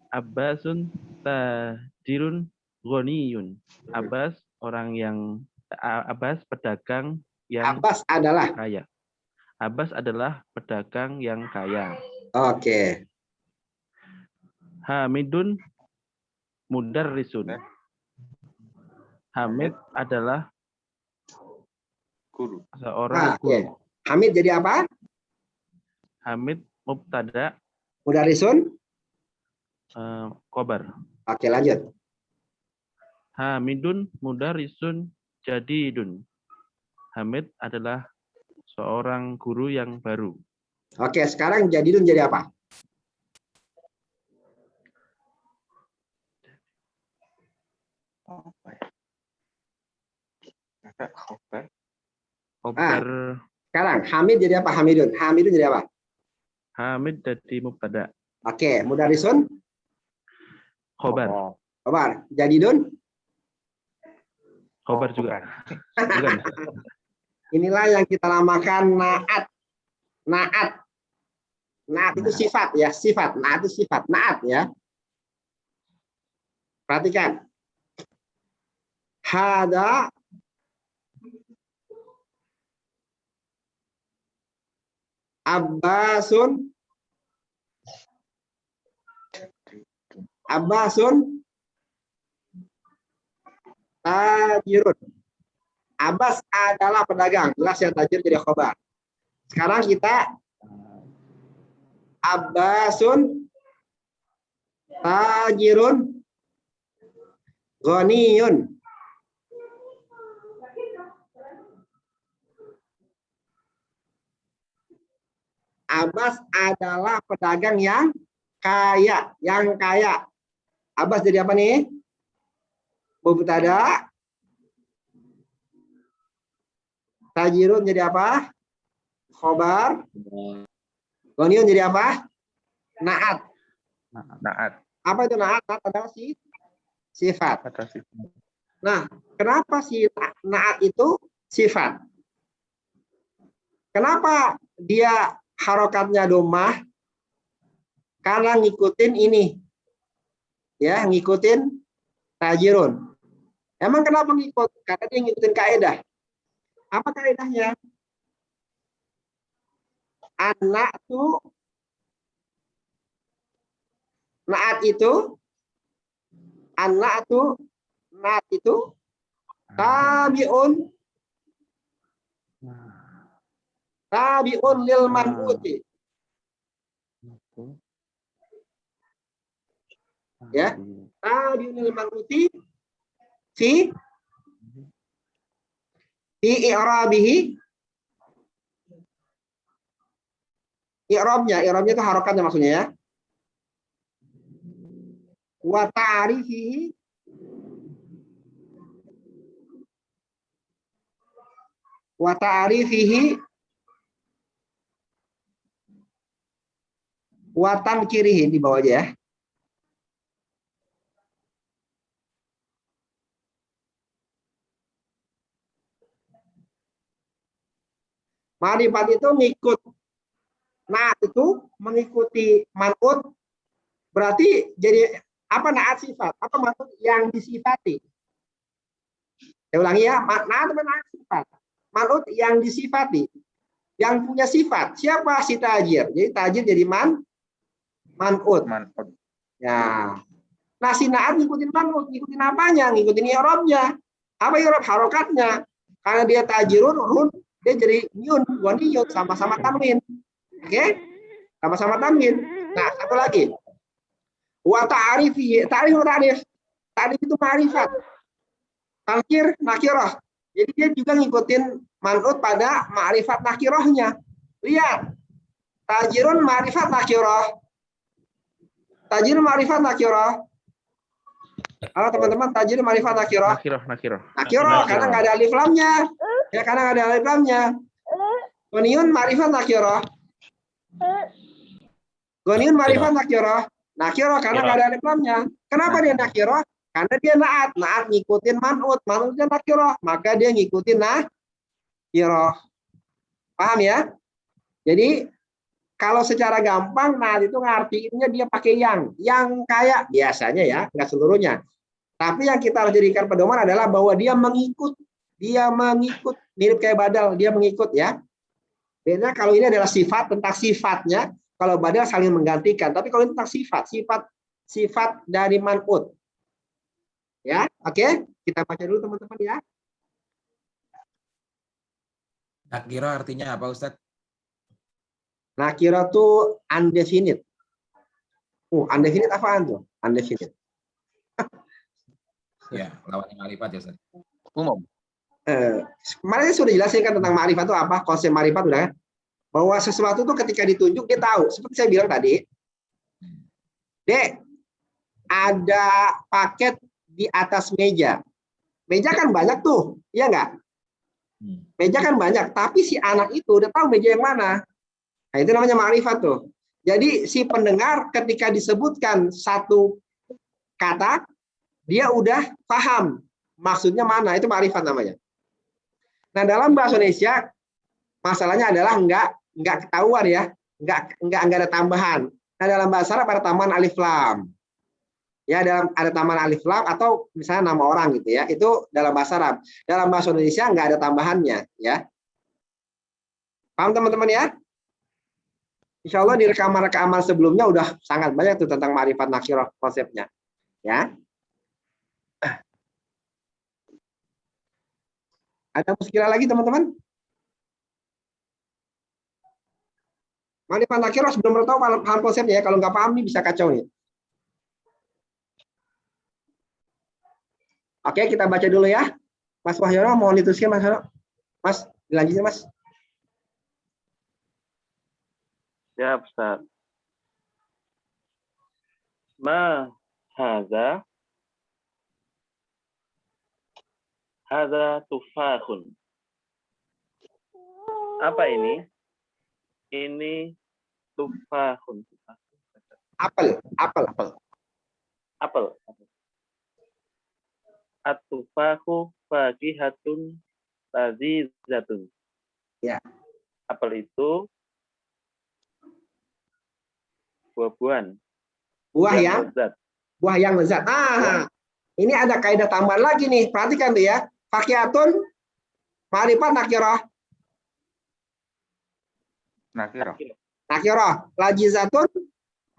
Abbasun tajirun ghaniyun. Abbas pedagang yang Abbas adalah kaya. Abbas adalah pedagang yang kaya. Oke. Hamidun mudarrisun. Hamid adalah Guru. seorang guru. Hamid jadi apa? Hamid mubtada. Mudarrisun? Khobar. Oke, lanjut. Hamidun mudarrisun jadidun. Hamid adalah seorang guru yang baru. Oke, sekarang jadidun jadi apa? Khobar Sekarang Hamid jadi apa? Hamidun. Hamidun jadi apa? Hamid jadi mubtada. Oke, mudarisun. Khobar. Khobar. Jadidun. Khobar juga. Bukan. Inilah yang kita namakan naat. Naat. Naat itu sifat ya, sifat. Naat itu sifat. Naat ya. Perhatikan. Hada Abbasun tajirun. Abbas adalah pedagang. Jelas ya, tajir jadi khobar. Sekarang kita Abbasun tajirun ghaniyun. Abbas adalah pedagang yang kaya, Abbas jadi apa nih? Mubtada. Tajirun jadi apa? Khobar. Ghaniyun jadi apa? Naat. Naat. Apa itu naat? Naat adalah sifat. Nah, kenapa si naat itu sifat? Kenapa dia harokatnya domah? Karena ngikutin ini. Ya, ngikutin tajirun. Emang kenapa ngikut? Karena dia ngikutin kaidah. Apa kaidahnya? Anak tuh naat itu tabiun lil man'uti. Ya, tabiun lil man'uti fi i'rabihi. I'rabnya itu harokatnya maksudnya ya. Wa ta'rifihi wa tankirihi di bawah aja ya. Ma'rifat itu ngikut. Naat itu mengikuti man'ut, berarti jadi apa naat sifat? Apa man'ut yang disifati? Saya ulangi ya, naat sifat. Man'ut yang disifati, yang punya sifat. Siapa? Si tajir. Jadi tajir jadi man'ut. Ya. Nah, si naat ngikutin man'ut, ngikutin apanya? Ngikutin i'rabnya. Apa i'rab? Harokatnya. Karena dia tajirun, dia jadi nyun, ghaniyun, sama-sama tanwin. Oke? Sama-sama tanwin. Nah, satu lagi. Wa ta'rifi, ta'rif. Ta'rif itu ma'rifat. Tankir nakirah. Jadi dia juga ngikutin man'ut pada ma'rifat nakirahnya. Lihat. Tajirun ma'rifat nakirah. Tajirun ma'rifat nakirah. Halo teman-teman, tajirun ma'rifat nakirah. Nakirah karena nggak ada alif lamnya. Ya, karena nggak ada alif lamnya. Ghaniyun ma'rifat nakirah. Ghaniyun ma'rifat nakirah. Nakirah karena nggak ada alif lamnya. Kenapa dia nakirah? Karena dia naat. Naat ngikutin man'ut. Man'utnya nakirah. Maka dia ngikutin nakirah. Paham ya? Jadi kalau secara gampang naat itu ngartiinnya dia pakai yang kayak biasanya ya, nggak seluruhnya. Tapi yang kita harus jadikan pedoman adalah bahwa dia mengikut. Mirip kayak badal, dia mengikut ya. Beda kalau ini adalah sifat, tentang sifatnya. Kalau badal saling menggantikan. Tapi kalau ini tentang sifat dari man'ut. Ya, oke. Kita baca dulu teman-teman ya. Nakira artinya apa, Ustadz? Nakira itu undefinite. Undefinite apaan tuh? Undefinite. Ya, lawannya ma'rifat ya, Ustadz. Umum. Kemarin sudah jelasin kan tentang ma'rifat itu apa, konsep ma'rifat udah kan? Bahwa sesuatu itu ketika ditunjuk dia tahu. Seperti saya bilang tadi, Dek, ada paket di atas meja. Meja kan banyak tuh, iya nggak? Meja kan banyak, tapi si anak itu udah tahu meja yang mana. Nah, itu namanya ma'rifat tuh. Jadi si pendengar ketika disebutkan satu kata, dia udah paham maksudnya mana, itu ma'rifat namanya. Nah, dalam bahasa Indonesia masalahnya adalah enggak ketahuan ya, enggak ada tambahan. Nah, dalam bahasa Arab ada tambahan alif lam. Ya, ada tambahan alif lam atau misalnya nama orang gitu ya. Itu dalam bahasa Arab. Dalam bahasa Indonesia enggak ada tambahannya ya. Paham teman-teman ya? Insya Allah di rekaman-rekaman sebelumnya udah sangat banyak tuh tentang ma'rifat nakirah konsepnya. Ya. Ada muskilah lagi teman-teman? Ma'rifat nakirah sebelum tahu paham konsepnya ya. Kalau nggak paham nih bisa kacau nih. Oke, kita baca dulu ya. Mas Wahyono, mohon dituliskan Mas Wahyono. Mas, dilanjutin Mas. Ya, Ustaz. Ma hadza tufahun. Apa ini? Ini tufahun. Apel. Apel. At-tufahu fakihatun lazizatun. Ya. Apel itu buah-buahan. Buah yang lezat. Ini ada kaidah tambahan lagi nih. Perhatikan tuh ya. Fakiyatun ma'rifat nakirah. Nakirah. Lazizatun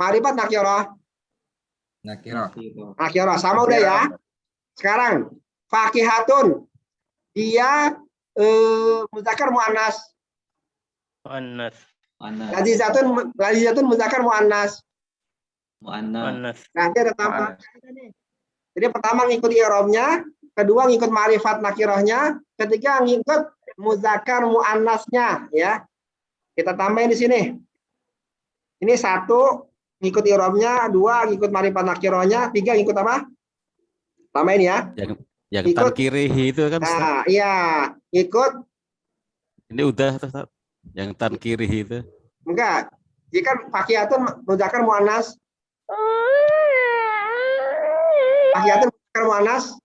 ma'rifat nakirah. Nakirah. Sama udah ya. Sekarang fakihatun dia muzakkar muannas. Lazizatun muzakkar muannas. Nanti ada tambahan. Jadi pertama ngikut i'rabnya, kedua ngikut ma'rifat nakirahnya, ketiga ngikut muzakkar muannasnya ya. Kita tambahin di sini. Ini satu ngikut i'rabnya, dua ngikut ma'rifat nakirahnya, tiga ngikut apa? Tambahin ya. Yang tankirihi itu kan. Nah, iya, ngikut. Ini udah Ustaz. Yang tankirihi itu. Enggak. Jika fakiyatun muzakkar muannas. Fakiyatun muzakkar muannas.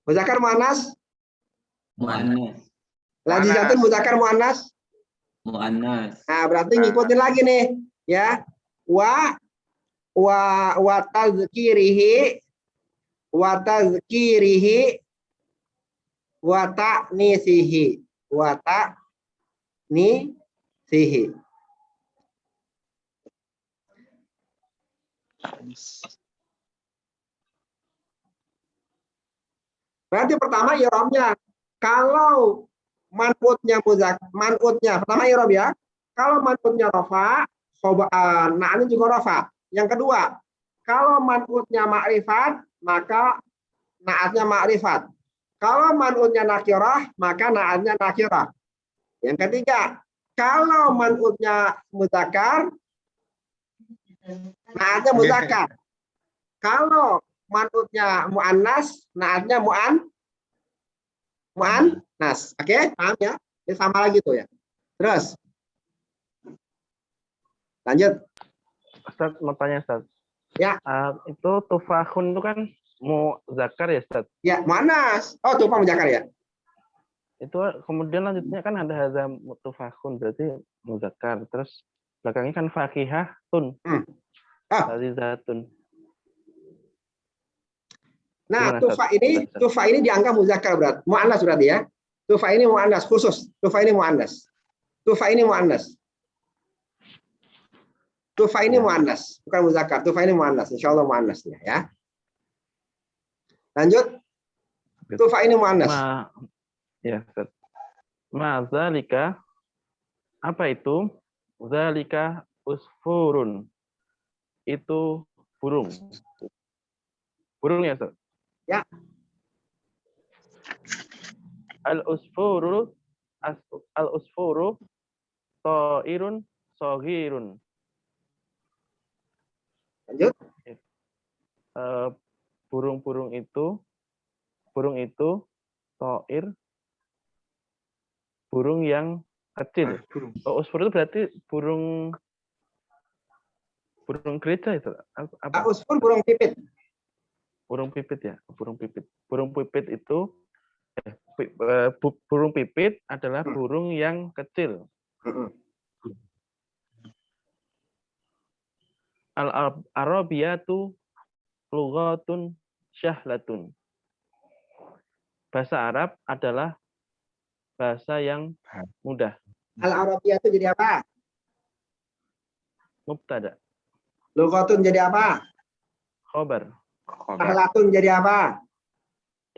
Muzakkar muannas. Lazizatun muzakkar muannas. Nah, berarti ngikutin lagi nih, ya. Wa tazkirihi wa ta'nisihi. Berarti pertama i'rabnya. Kalau man'utnya pertama i'rab ya. Kalau man'utnya rafa, na'nya juga rafa. Yang kedua, kalau man'utnya ma'rifat, maka na'atnya ma'rifat. Kalau man'utnya nakirah, maka na'atnya nakirah. Yang ketiga, kalau man'utnya muzakkar, na'atnya muzakkar. Kalau man'utnya muannas, na'atnya muannas. Oke, paham ya? Ini sama lagi tuh ya. Terus. Lanjut. Ustaz, mau tanya Ustaz. Ya. Itu tufahun itu kan muzakkar ya Ustaz? Ya, muannas. Oh, tufah muzakkar ya. Itu kemudian lanjutnya kan ada hadza tufahun, berarti muzakkar. Terus belakangnya kan fakihatun. Lazizatun. Nah, tufa ini dianggap muzakkar berat. Muannas berarti ya. Tufa ini muannas khusus. Tufa ini muannas. Tufa ini muannas, bukan muzakkar. Tufa ini muannas. Insyaallah muannasnya ya. Lanjut. Tufa ini muannas. Ya, Ustaz. Zalika apa itu? Zalika usfurun. Itu burung. Burung ya, Ustaz? Ya. Al-usfuru ta'irun shaghirun. Lanjut. Burung itu to'ir, burung yang kecil. Oh, usfur itu berarti burung gereja itu apa? Usfur burung pipit. Burung pipit ya, burung pipit. Burung pipit itu burung pipit adalah burung yang kecil. Al-Arabiyatu lughatun syahlatun. Bahasa Arab adalah bahasa yang mudah. Al-Arabiyatu jadi apa? Mubtada. Lughatun jadi apa? Khobar. Syahlatun jadi apa?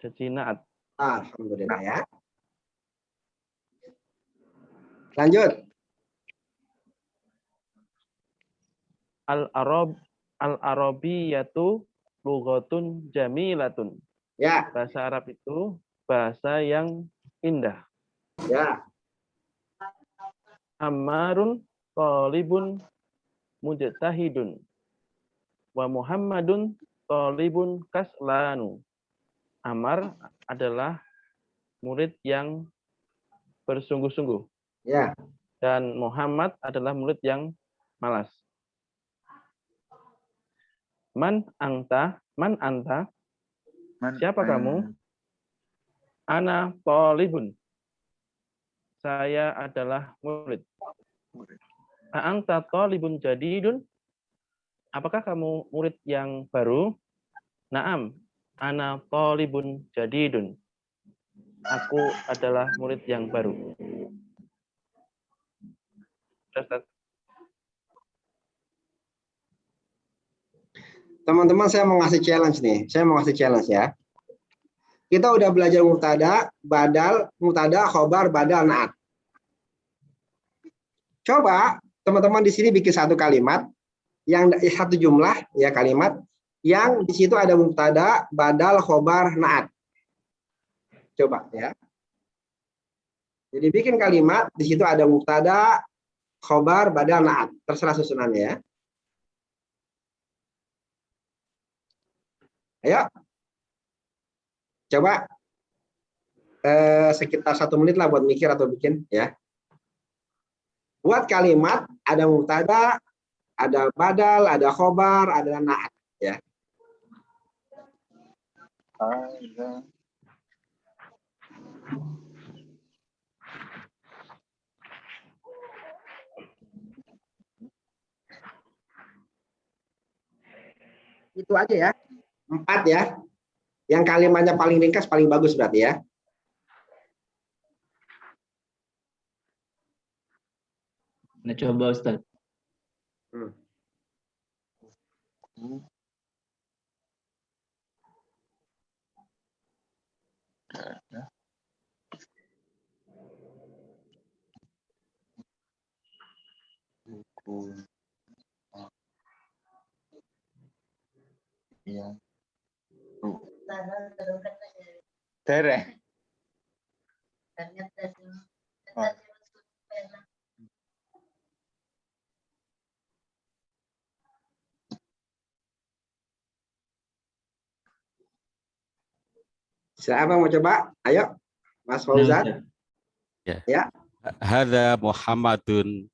Jadi naat. Alhamdulillah ya. Lanjut. Al-Arabiyatu lughatun jamilatun. Ya. Bahasa Arab itu bahasa yang indah. Ya. Ammarun talibun mujtahidun. Wa Muhammadun talibun kaslanu. Ammar adalah murid yang bersungguh-sungguh. Ya. Dan Muhammad adalah murid yang malas. Man anta? Siapa kamu? Ana talibun. Saya adalah murid. Anta talibun jadidun? Apakah kamu murid yang baru? Naam, ana talibun jadidun. Aku adalah murid yang baru. Teman-teman, saya mau ngasih challenge nih. Saya mau ngasih challenge ya. Kita udah belajar mubtada, badal, mubtada, khobar, badal, naat. Coba teman-teman di sini bikin satu kalimat, yang satu jumlah ya kalimat, yang di situ ada mubtada, badal, khobar, naat. Coba ya. Jadi bikin kalimat, di situ ada mubtada, khobar, badal, naat. Terserah susunannya ya. Ayo. Coba sekitar 1 menit lah buat mikir atau bikin ya. Buat kalimat ada mubtada, ada badal, ada khobar, ada naat ya. Itu aja ya. 4 ya. Yang kalimatnya paling ringkas paling bagus berarti ya. Nah, coba Ustaz. Iya. Dereng. Siapa mau coba? Ayo, Mas Fauzan. Ya. Hadza Muhammadun.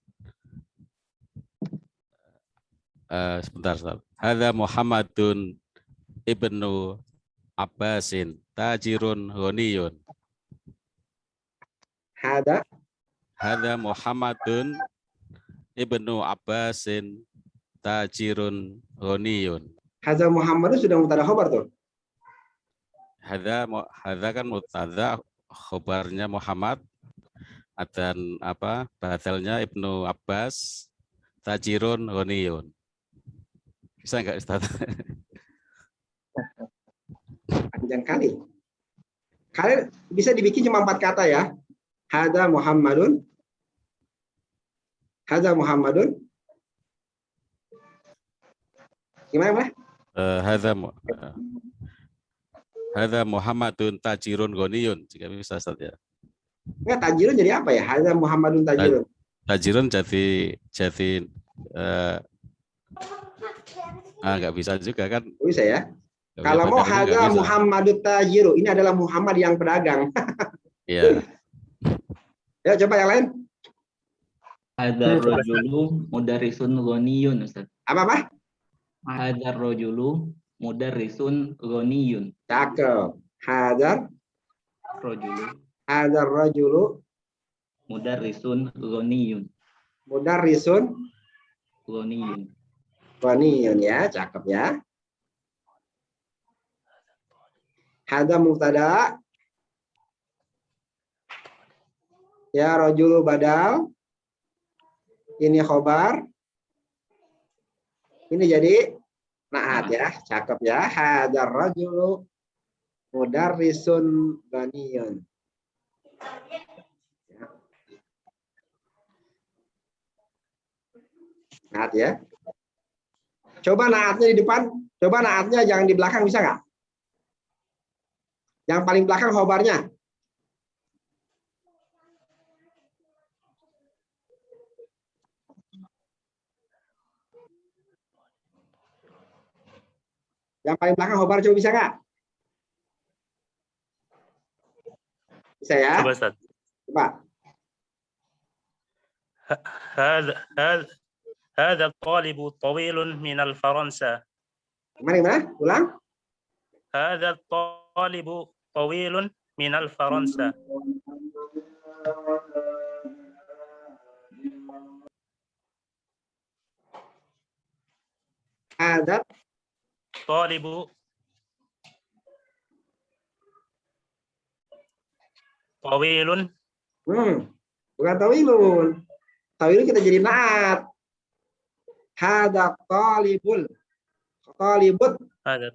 Sebentar, Ustaz. Hadza Muhammadun ibnu Abbasin tajirun ghaniyun. Hadza Muhammadun ibnu Abbasin tajirun ghaniyun. Hadza Muhammadun sudah mubtada khobar tuh. Hadza kan mubtada, khobarnya Muhammad, dan apa badalnya Ibnu Abbas tajirun ghaniyun. Bisa enggak Ustaz? Panjang kali. Kalian bisa dibikin cuma 4 kata ya. Hadza Muhammadun. Hadza Muhammadun. Gimana? Hadza Muhammadun tajirun ghaniyun. Jika bisa Ustaz ya. Enggak, tajirun jadi apa ya? Hadza Muhammadun tajirun. Tajirun jadi enggak bisa juga kan? Bisa ya? Kalau mau Badarnya nggak hadza bisa. Muhammadut tajiru, ini adalah Muhammad yang pedagang. Iya. Ya, coba yang lain. Hadzal rajulu mudarrisun ghaniyun, Ustaz. Apa? Hadzal rajulu mudarrisun ghaniyun. Cakep. Hadzal Rajulu rajulu mudarrisun ghaniyun. mudarrisun Ghaniyun. ghaniyun, ya, cakep ya. Hadza mubtada, ya, rajulu badal, ini khobar, ini jadi naat ya, cakep ya. Hadzal rajulu mudarrisun ghaniyun. Naat ya. Coba naatnya di depan, coba naatnya jangan di belakang, bisa nggak? Yang paling belakang khobarnya. Yang paling belakang khobar, coba bisa nggak? Bisa ya? Coba Ustaz. Coba. هذا الطالب طويل من الفرنسا. Gimana? Ulang. هذا الطالب طويل من الفرنسا. Ada طالب طويل. bukan tawilun. Tawilun kita jadi naat. Hada talibul. Talibut هذا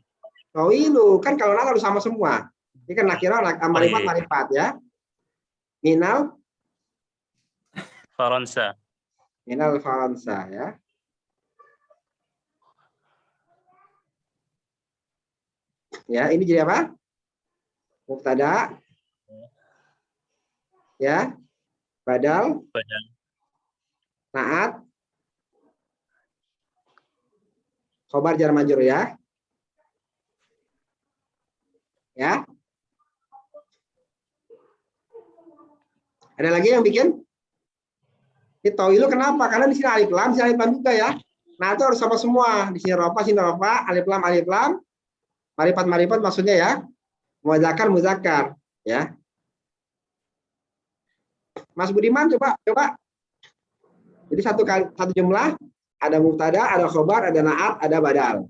tawilu. Kan kalau naat harus sama semua. Ini kan nakirah, marifat ya. Minal فرنسا. Faransa ya. Ya, ini jadi apa? Mubtada. Ya. Badal. Naat. Khobar jar majrur ya. Ya. Ada lagi yang bikin? Ini tawilu kenapa? Karena di sini alif lam juga ya. Nah, itu harus sama semua. Di sini rofa, alif lam. Marifat maksudnya ya. Muzakkar ya. Mas Budiman coba. Jadi satu jumlah, ada mubtada, ada khobar, ada naat, ada badal.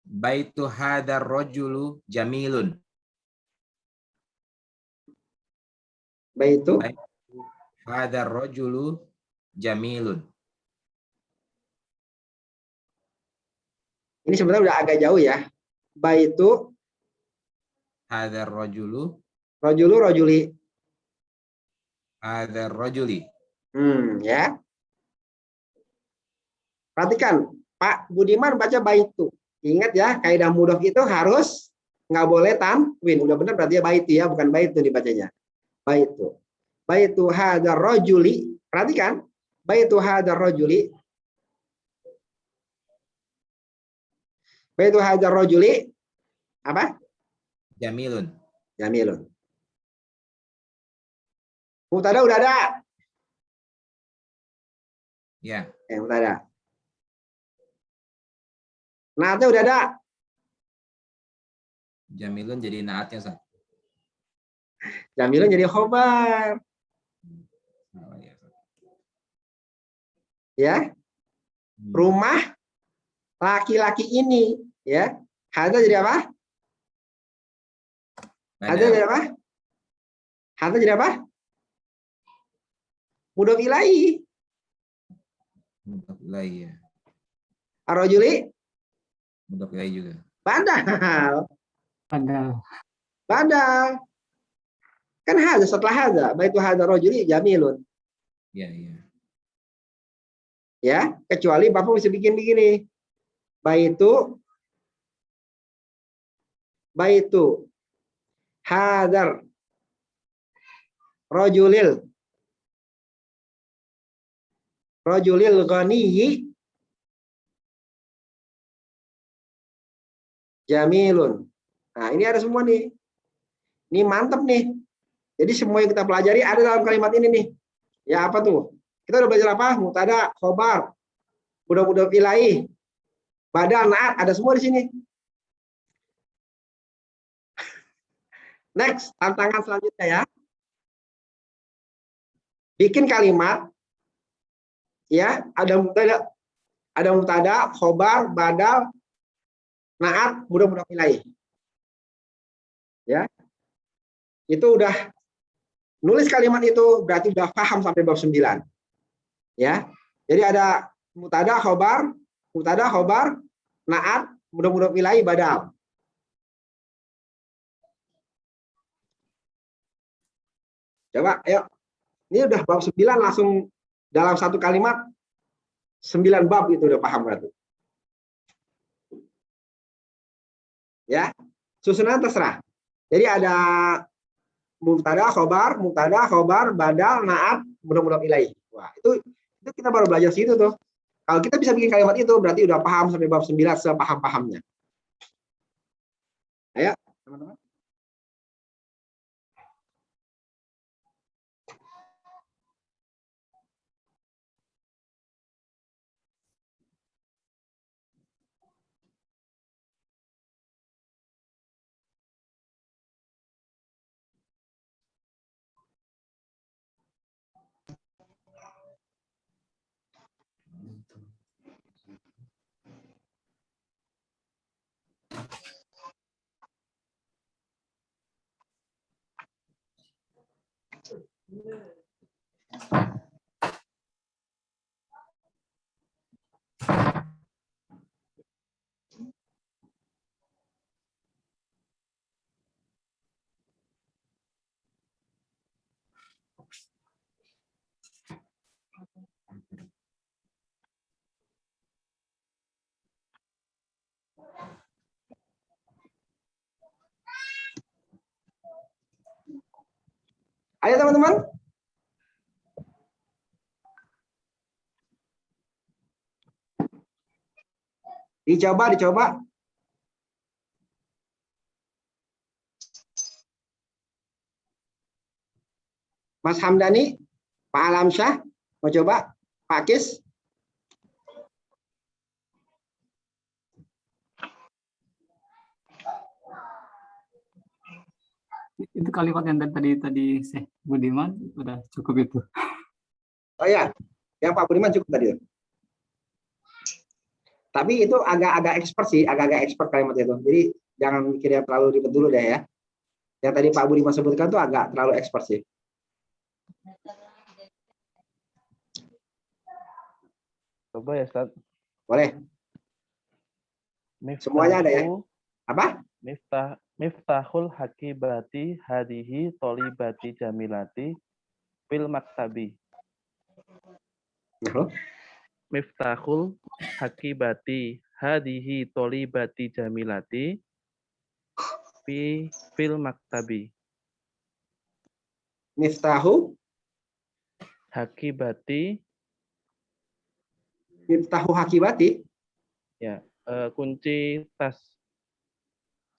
Baitu hadzal rajulu jamilun. Baitu hadzal rajulu jamilun. Ini sebenarnya udah agak jauh ya. Baitu hadzal rajulu rajuli. Hadzal rajuli. Ya. Perhatikan, Pak Budiman baca baitu. Ingat ya, kaidah mudhof itu harus nggak boleh tanwin. Udah benar berarti ya baitu ya, bukan baitu dibacanya. Baitu. Baitu hadzal rajuli. Perhatikan, baitu hadzal rajuli. Baitu hadzal rajuli apa? Jamilun. Mubtada udah ada. Ya. Mubtada. Naatnya udah ada. Jamilun jadi naatnya, Ustaz. Jamilun jadi khobar. Ya. Rumah laki-laki ini ya. Hadza jadi apa? Hadza jadi apa? Hadza jadi apa? Mudhof ilaihi. Mudhof ilaihi ya. Ar-rajuli Mudhof ilaihi juga. badal. Kan hadza setelah hadza, baitu hadza rajuli jamilun. Iya. Ya, kecuali Bapak bisa bikin begini. Baitu hadzal rajulil ghaniyyi jamilun. Nah, ini ada semua nih. Ini mantep nih. Jadi semua yang kita pelajari ada dalam kalimat ini nih. Ya apa tuh? Kita udah belajar apa? Mubtada, khobar, mudhof ilaih, badal, naat, ada semua di sini. Next, tantangan selanjutnya ya. Bikin kalimat ya, ada mubtada, khobar, badal, naat, mudhof ilaih. Ya. Itu udah nulis kalimat itu berarti udah paham sampai bab 9. Ya. Jadi ada mubtada, khobar, naat, mudhof ilaih, badal. Coba, ayo. Ini udah bab 9 langsung dalam satu kalimat 9 bab itu udah paham berarti. Ya. Susunan terserah. Jadi ada mubtada, khobar, badal, naat, mudhof ilaih. Wah, itu kita baru belajar situ tuh. Kalau kita bisa bikin kalimat itu berarti udah paham sampai bab 9 sepaham-pahamnya. Ayo, teman-teman. Ayo teman-teman. Dicoba. Mas Hamdani, Pak Alamsyah, mau coba? Pak Kis? Itu kalimat yang tadi Syekh Budiman udah cukup itu. Oh ya, yang Pak Budiman cukup tadi. Tapi itu agak-agak expert sih, agak-agak expert kalimat itu. Jadi jangan mikir yang terlalu ribet dulu deh ya. Yang tadi Pak Budiman sebutkan tuh agak terlalu expert sih. Coba ya, Ustaz. Boleh. Semuanya ada ya. Apa? Miftahul hakibati hadihi tolibati jamilati fil maktabi. Miftahul hakibati hadihi tolibati jamilati fil maktabi. Miftahu hakibati. Ya, kunci tas.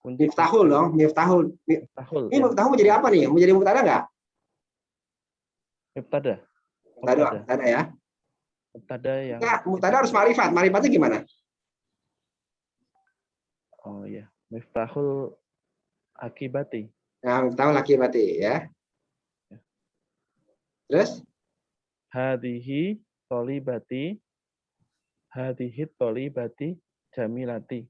Miftahul dong, miftahul. Ini miftahul mau jadi apa nih? Mau jadi mubtada nggak? Mubtada ya. Mubtada yang mubtada harus ma'rifat. Ma'rifatnya gimana? Oh ya, miftahul akibati. Nah, miftahul akibati ya. Terus? Hadihi tolibati jamilati.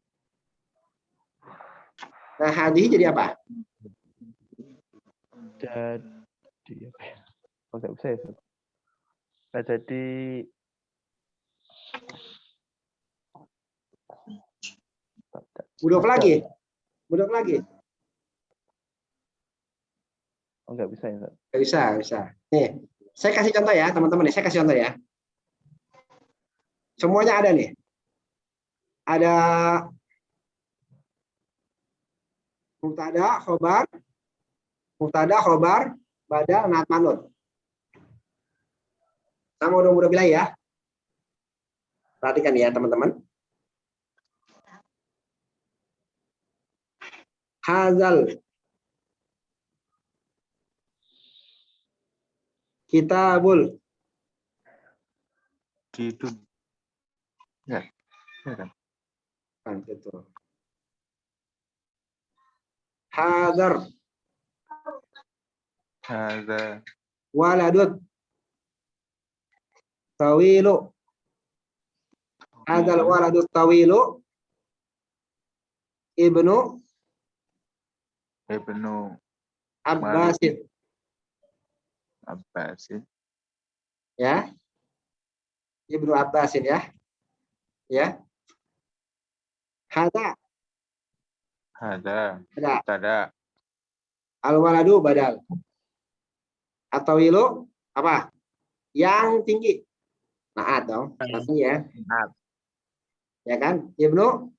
Nah, hadihi jadi apa? Jadi apa ya? Oh, nggak bisa ya. Nah, jadi mudhof lagi. Oh, nggak bisa ya. Nggak bisa. Nih, saya kasih contoh ya, teman-teman. Saya kasih contoh ya. Semuanya ada nih. Ada mubtada, khobar, badal, naat, manut. Sama udah mudah bilang ya. Perhatikan ya teman-teman. Hadzal kitabul. Gitu. Ya. Ya kan? Kan gitu. Hadzar Hadza waladut tawilu. Hadzal waladut tawilu ibnu Ibnu Abbasin. Abbasin. Ya. Ibnu Abbasin ya. Ya. Hadza Hadza ada. tada Al-waladu badal. At-tawilu apa? Yang tinggi. Naat dong. Nanti ya. Naat. Ya kan? Ibnu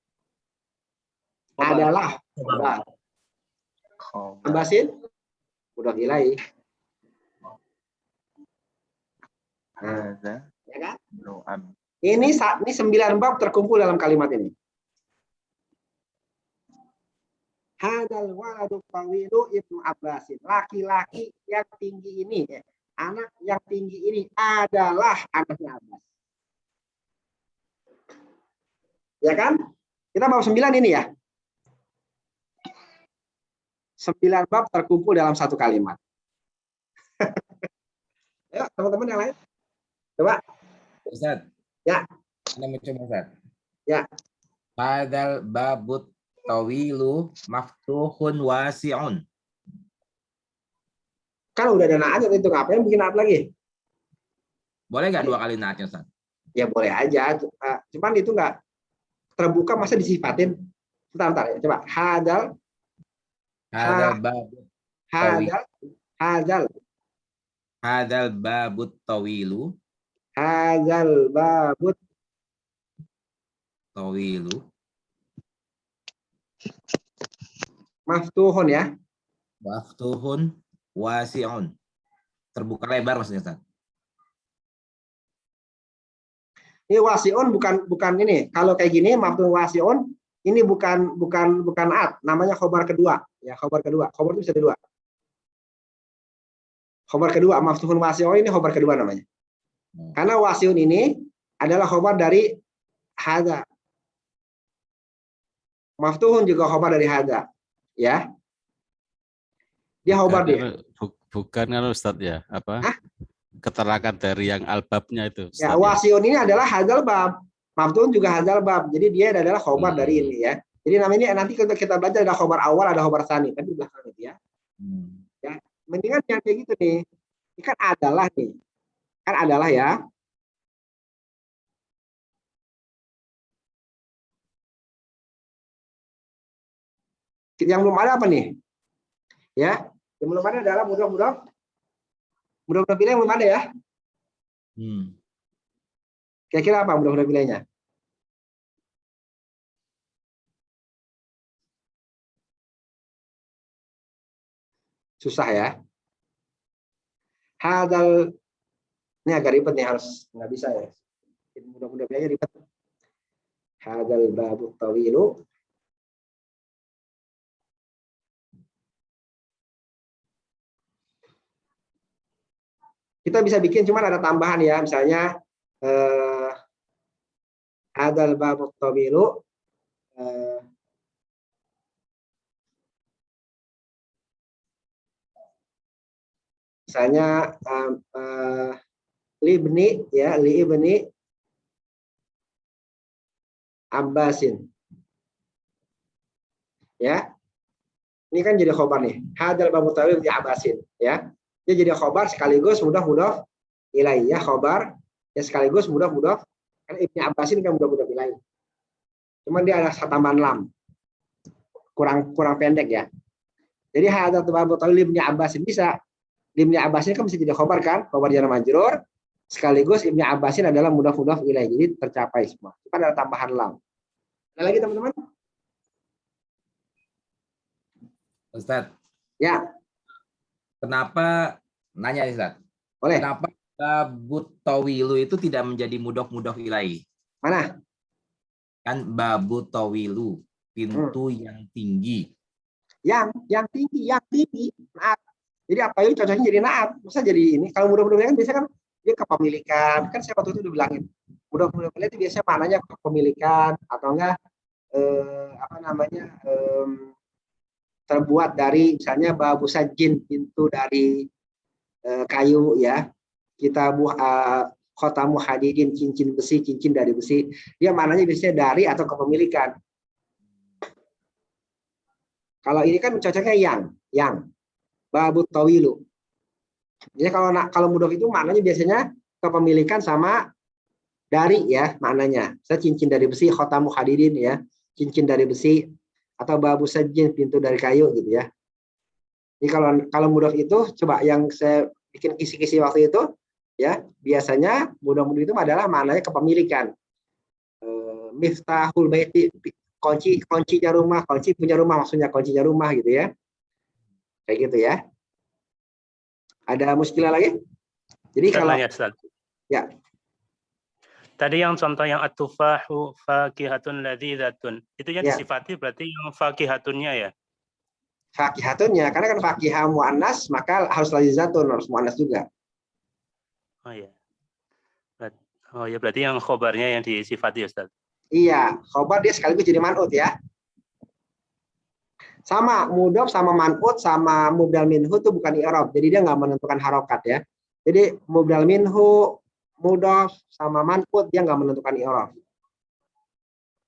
adalah. Khobar. khobar. Abbasin udah ilai. Nah, Hadza ya kan? Ibnu Ab. Ini 9 bab terkumpul dalam kalimat ini. Hadal waladu tawilu ibnu Abbasin. Laki-laki yang tinggi ini, anak yang tinggi ini adalah anaknya Abbas. Ya kan? Kita bab 9 ini ya. 9 bab terkumpul dalam satu kalimat. Ayo teman-teman yang lain. Coba. Ustaz. Ya. Anda mau coba, Ustaz? Ya. Hadzal babut tawilu maftuhun wasi'un. Kan udah ada naatnya itu, ngapain bikin naat lagi? Boleh nggak 2 kali naatnya, Ustaz? Ya boleh aja. Cuman itu nggak terbuka, masa disifatin? Bentar ya. Coba. Hadal babut Hadzal babut tawilu maftuhun ya. maftuhun wasi'un. Terbuka lebar maksudnya, Ustaz. Ini wasi'un bukan ini. Kalau kayak gini maftuhun wasi'un ini bukan at, namanya khobar kedua. Ya, khobar kedua. Khobar itu bisa ada 2. Khobar kedua, maftuhun wasi'un ini khobar kedua namanya. Karena wasi'un ini adalah khobar dari hadza. Maftuhun juga khobar dari hadza. Ya. Dia khobar dia. Bukan kan Ustaz ya, apa? Hah? Keterangan dari yang albabnya itu. Ustaz, ya, wasi'un ini adalah hadzal bab. Maftuhun juga hadzal bab. Jadi dia adalah khobar dari ini ya. Jadi namanya ini nanti kita belajar ada khobar awal, ada khobar tsani. Tapi belakang itu ya. Ya, mendingan yang kayak gitu nih. Ini kan adalah nih. Kan adalah ya. Yang belum ada apa nih? Ya, yang belum ada adalah mudah-mudahan pilih yang belum ada ya. Kira-kira apa mudah-mudahan pilihnya? Susah ya. Hadal ini agak ribet nih, harus nggak bisa ya. Mudah-mudahan pilihnya ribet. Hadal babut tawilu kita bisa bikin, cuman ada tambahan ya, misalnya hadal babut tawilu misalnya libni ya, libni Abbasin ya. Ini kan jadi khobar nih, hadal babut tawilu di Abbasin ya. Dia jadi khobar sekaligus mudah ilai ya, khobar ya sekaligus mudah kan Ibnu Abbasin kan mudah ilai. Cuman dia ada tambahan lam. Kurang pendek ya. Jadi hadal babut tawilu Ibnu Abbasin bisa. Ibnu Abbasin kan bisa jadi khobar kan, khobar jar majrur sekaligus Ibnu Abbasin adalah mudah ilai. Jadi tercapai semua. Itu kan ada tambahan lam. Ada lagi teman-teman? Ustaz. Ya. Kenapa nanya nih, Ustaz? Boleh. Kenapa babut tawilu itu tidak menjadi mudof ilai? Mana? Kan babut tawilu, pintu yang tinggi. yang tinggi. Naat. Jadi apa itu cocoknya jadi naat. Masa jadi ini? Kalau mudah-mudahan kan biasanya kan dia kepemilikan. Kan saya waktu itu udah bilangin. Mudah-mudahan itu biasanya maknanya kepemilikan atau enggak terbuat dari misalnya babu sajin, pintu dari kayu ya. Kita khotamu hadidin, cincin besi, cincin dari besi. Dia maknanya biasanya dari atau kepemilikan. Kalau ini kan cocoknya yang babu tawilu. Jadi kalau mudhof itu maknanya biasanya kepemilikan sama dari ya maknanya. Saya cincin dari besi, khotamu hadidin ya, cincin dari besi atau babu sajin, pintu dari kayu gitu ya. Jadi kalau mudhof itu coba yang saya bikin kisi-kisi waktu itu ya, biasanya mudhof itu adalah maknanya kepemilikan. Miftahul baiti, kuncinya rumah, kunci punya rumah maksudnya kuncinya rumah gitu ya. Kayak gitu ya. Ada muskilah lagi? Jadi kalau ya. Tadi yang contoh yang at-tufahu fakihatun ladzidzatun. Itu yang disifati berarti yang fakihatunnya ya. Fakihatunnya karena kan fakihah muannas maka harus ladzidzatun, harus muannas juga. Oh ya. Oh ya berarti yang khobarnya yang disifati Ustaz. Iya, khobar dia sekaligus jadi man'ut ya. Sama mudhof sama man'ut sama mubdal minhu itu bukan i'rab. Jadi dia nggak menentukan harokat ya. Jadi mubdal minhu, mudhof sama man'ut dia nggak menentukan i'rab.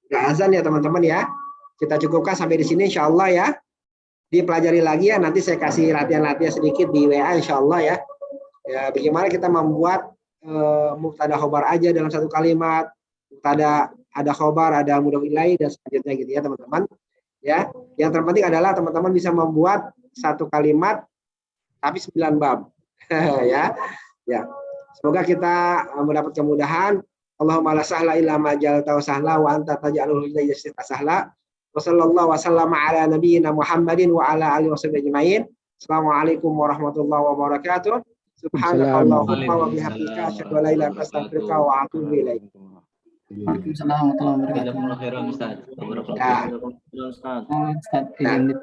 Udah azan ya teman-teman ya. Kita cukupkan sampai di sini insyaallah ya. Dipelajari lagi ya, nanti saya kasih latihan-latihan sedikit di WA insyaallah ya. Ya bagaimana kita membuat mubtada khobar aja dalam satu kalimat. Mubtada ada khobar, ada mudhof ilaih dan selanjutnya gitu ya teman-teman. Ya, yang terpenting adalah teman-teman bisa membuat satu kalimat tapi 9 bab. Ya. Semoga kita mendapat kemudahan. Allahumma la sahla illa ma ja'altahu sahla wa anta taj'alul huzna sahla. Wa sallallahu wasallama ala nabiyyina Muhammadin wa ala alihi washabihi ajmain. Assalamualaikum warahmatullahi wabarakatuh. Subhanakallahumma wa bihamdika asyhadu an la ilaha illa anta astaghfiruka wa atubu ilaik. Waalaikumsalam warahmatullahi wabarakatuh. Jazakumullah khairan Ustaz. Ya. Ustaz, izin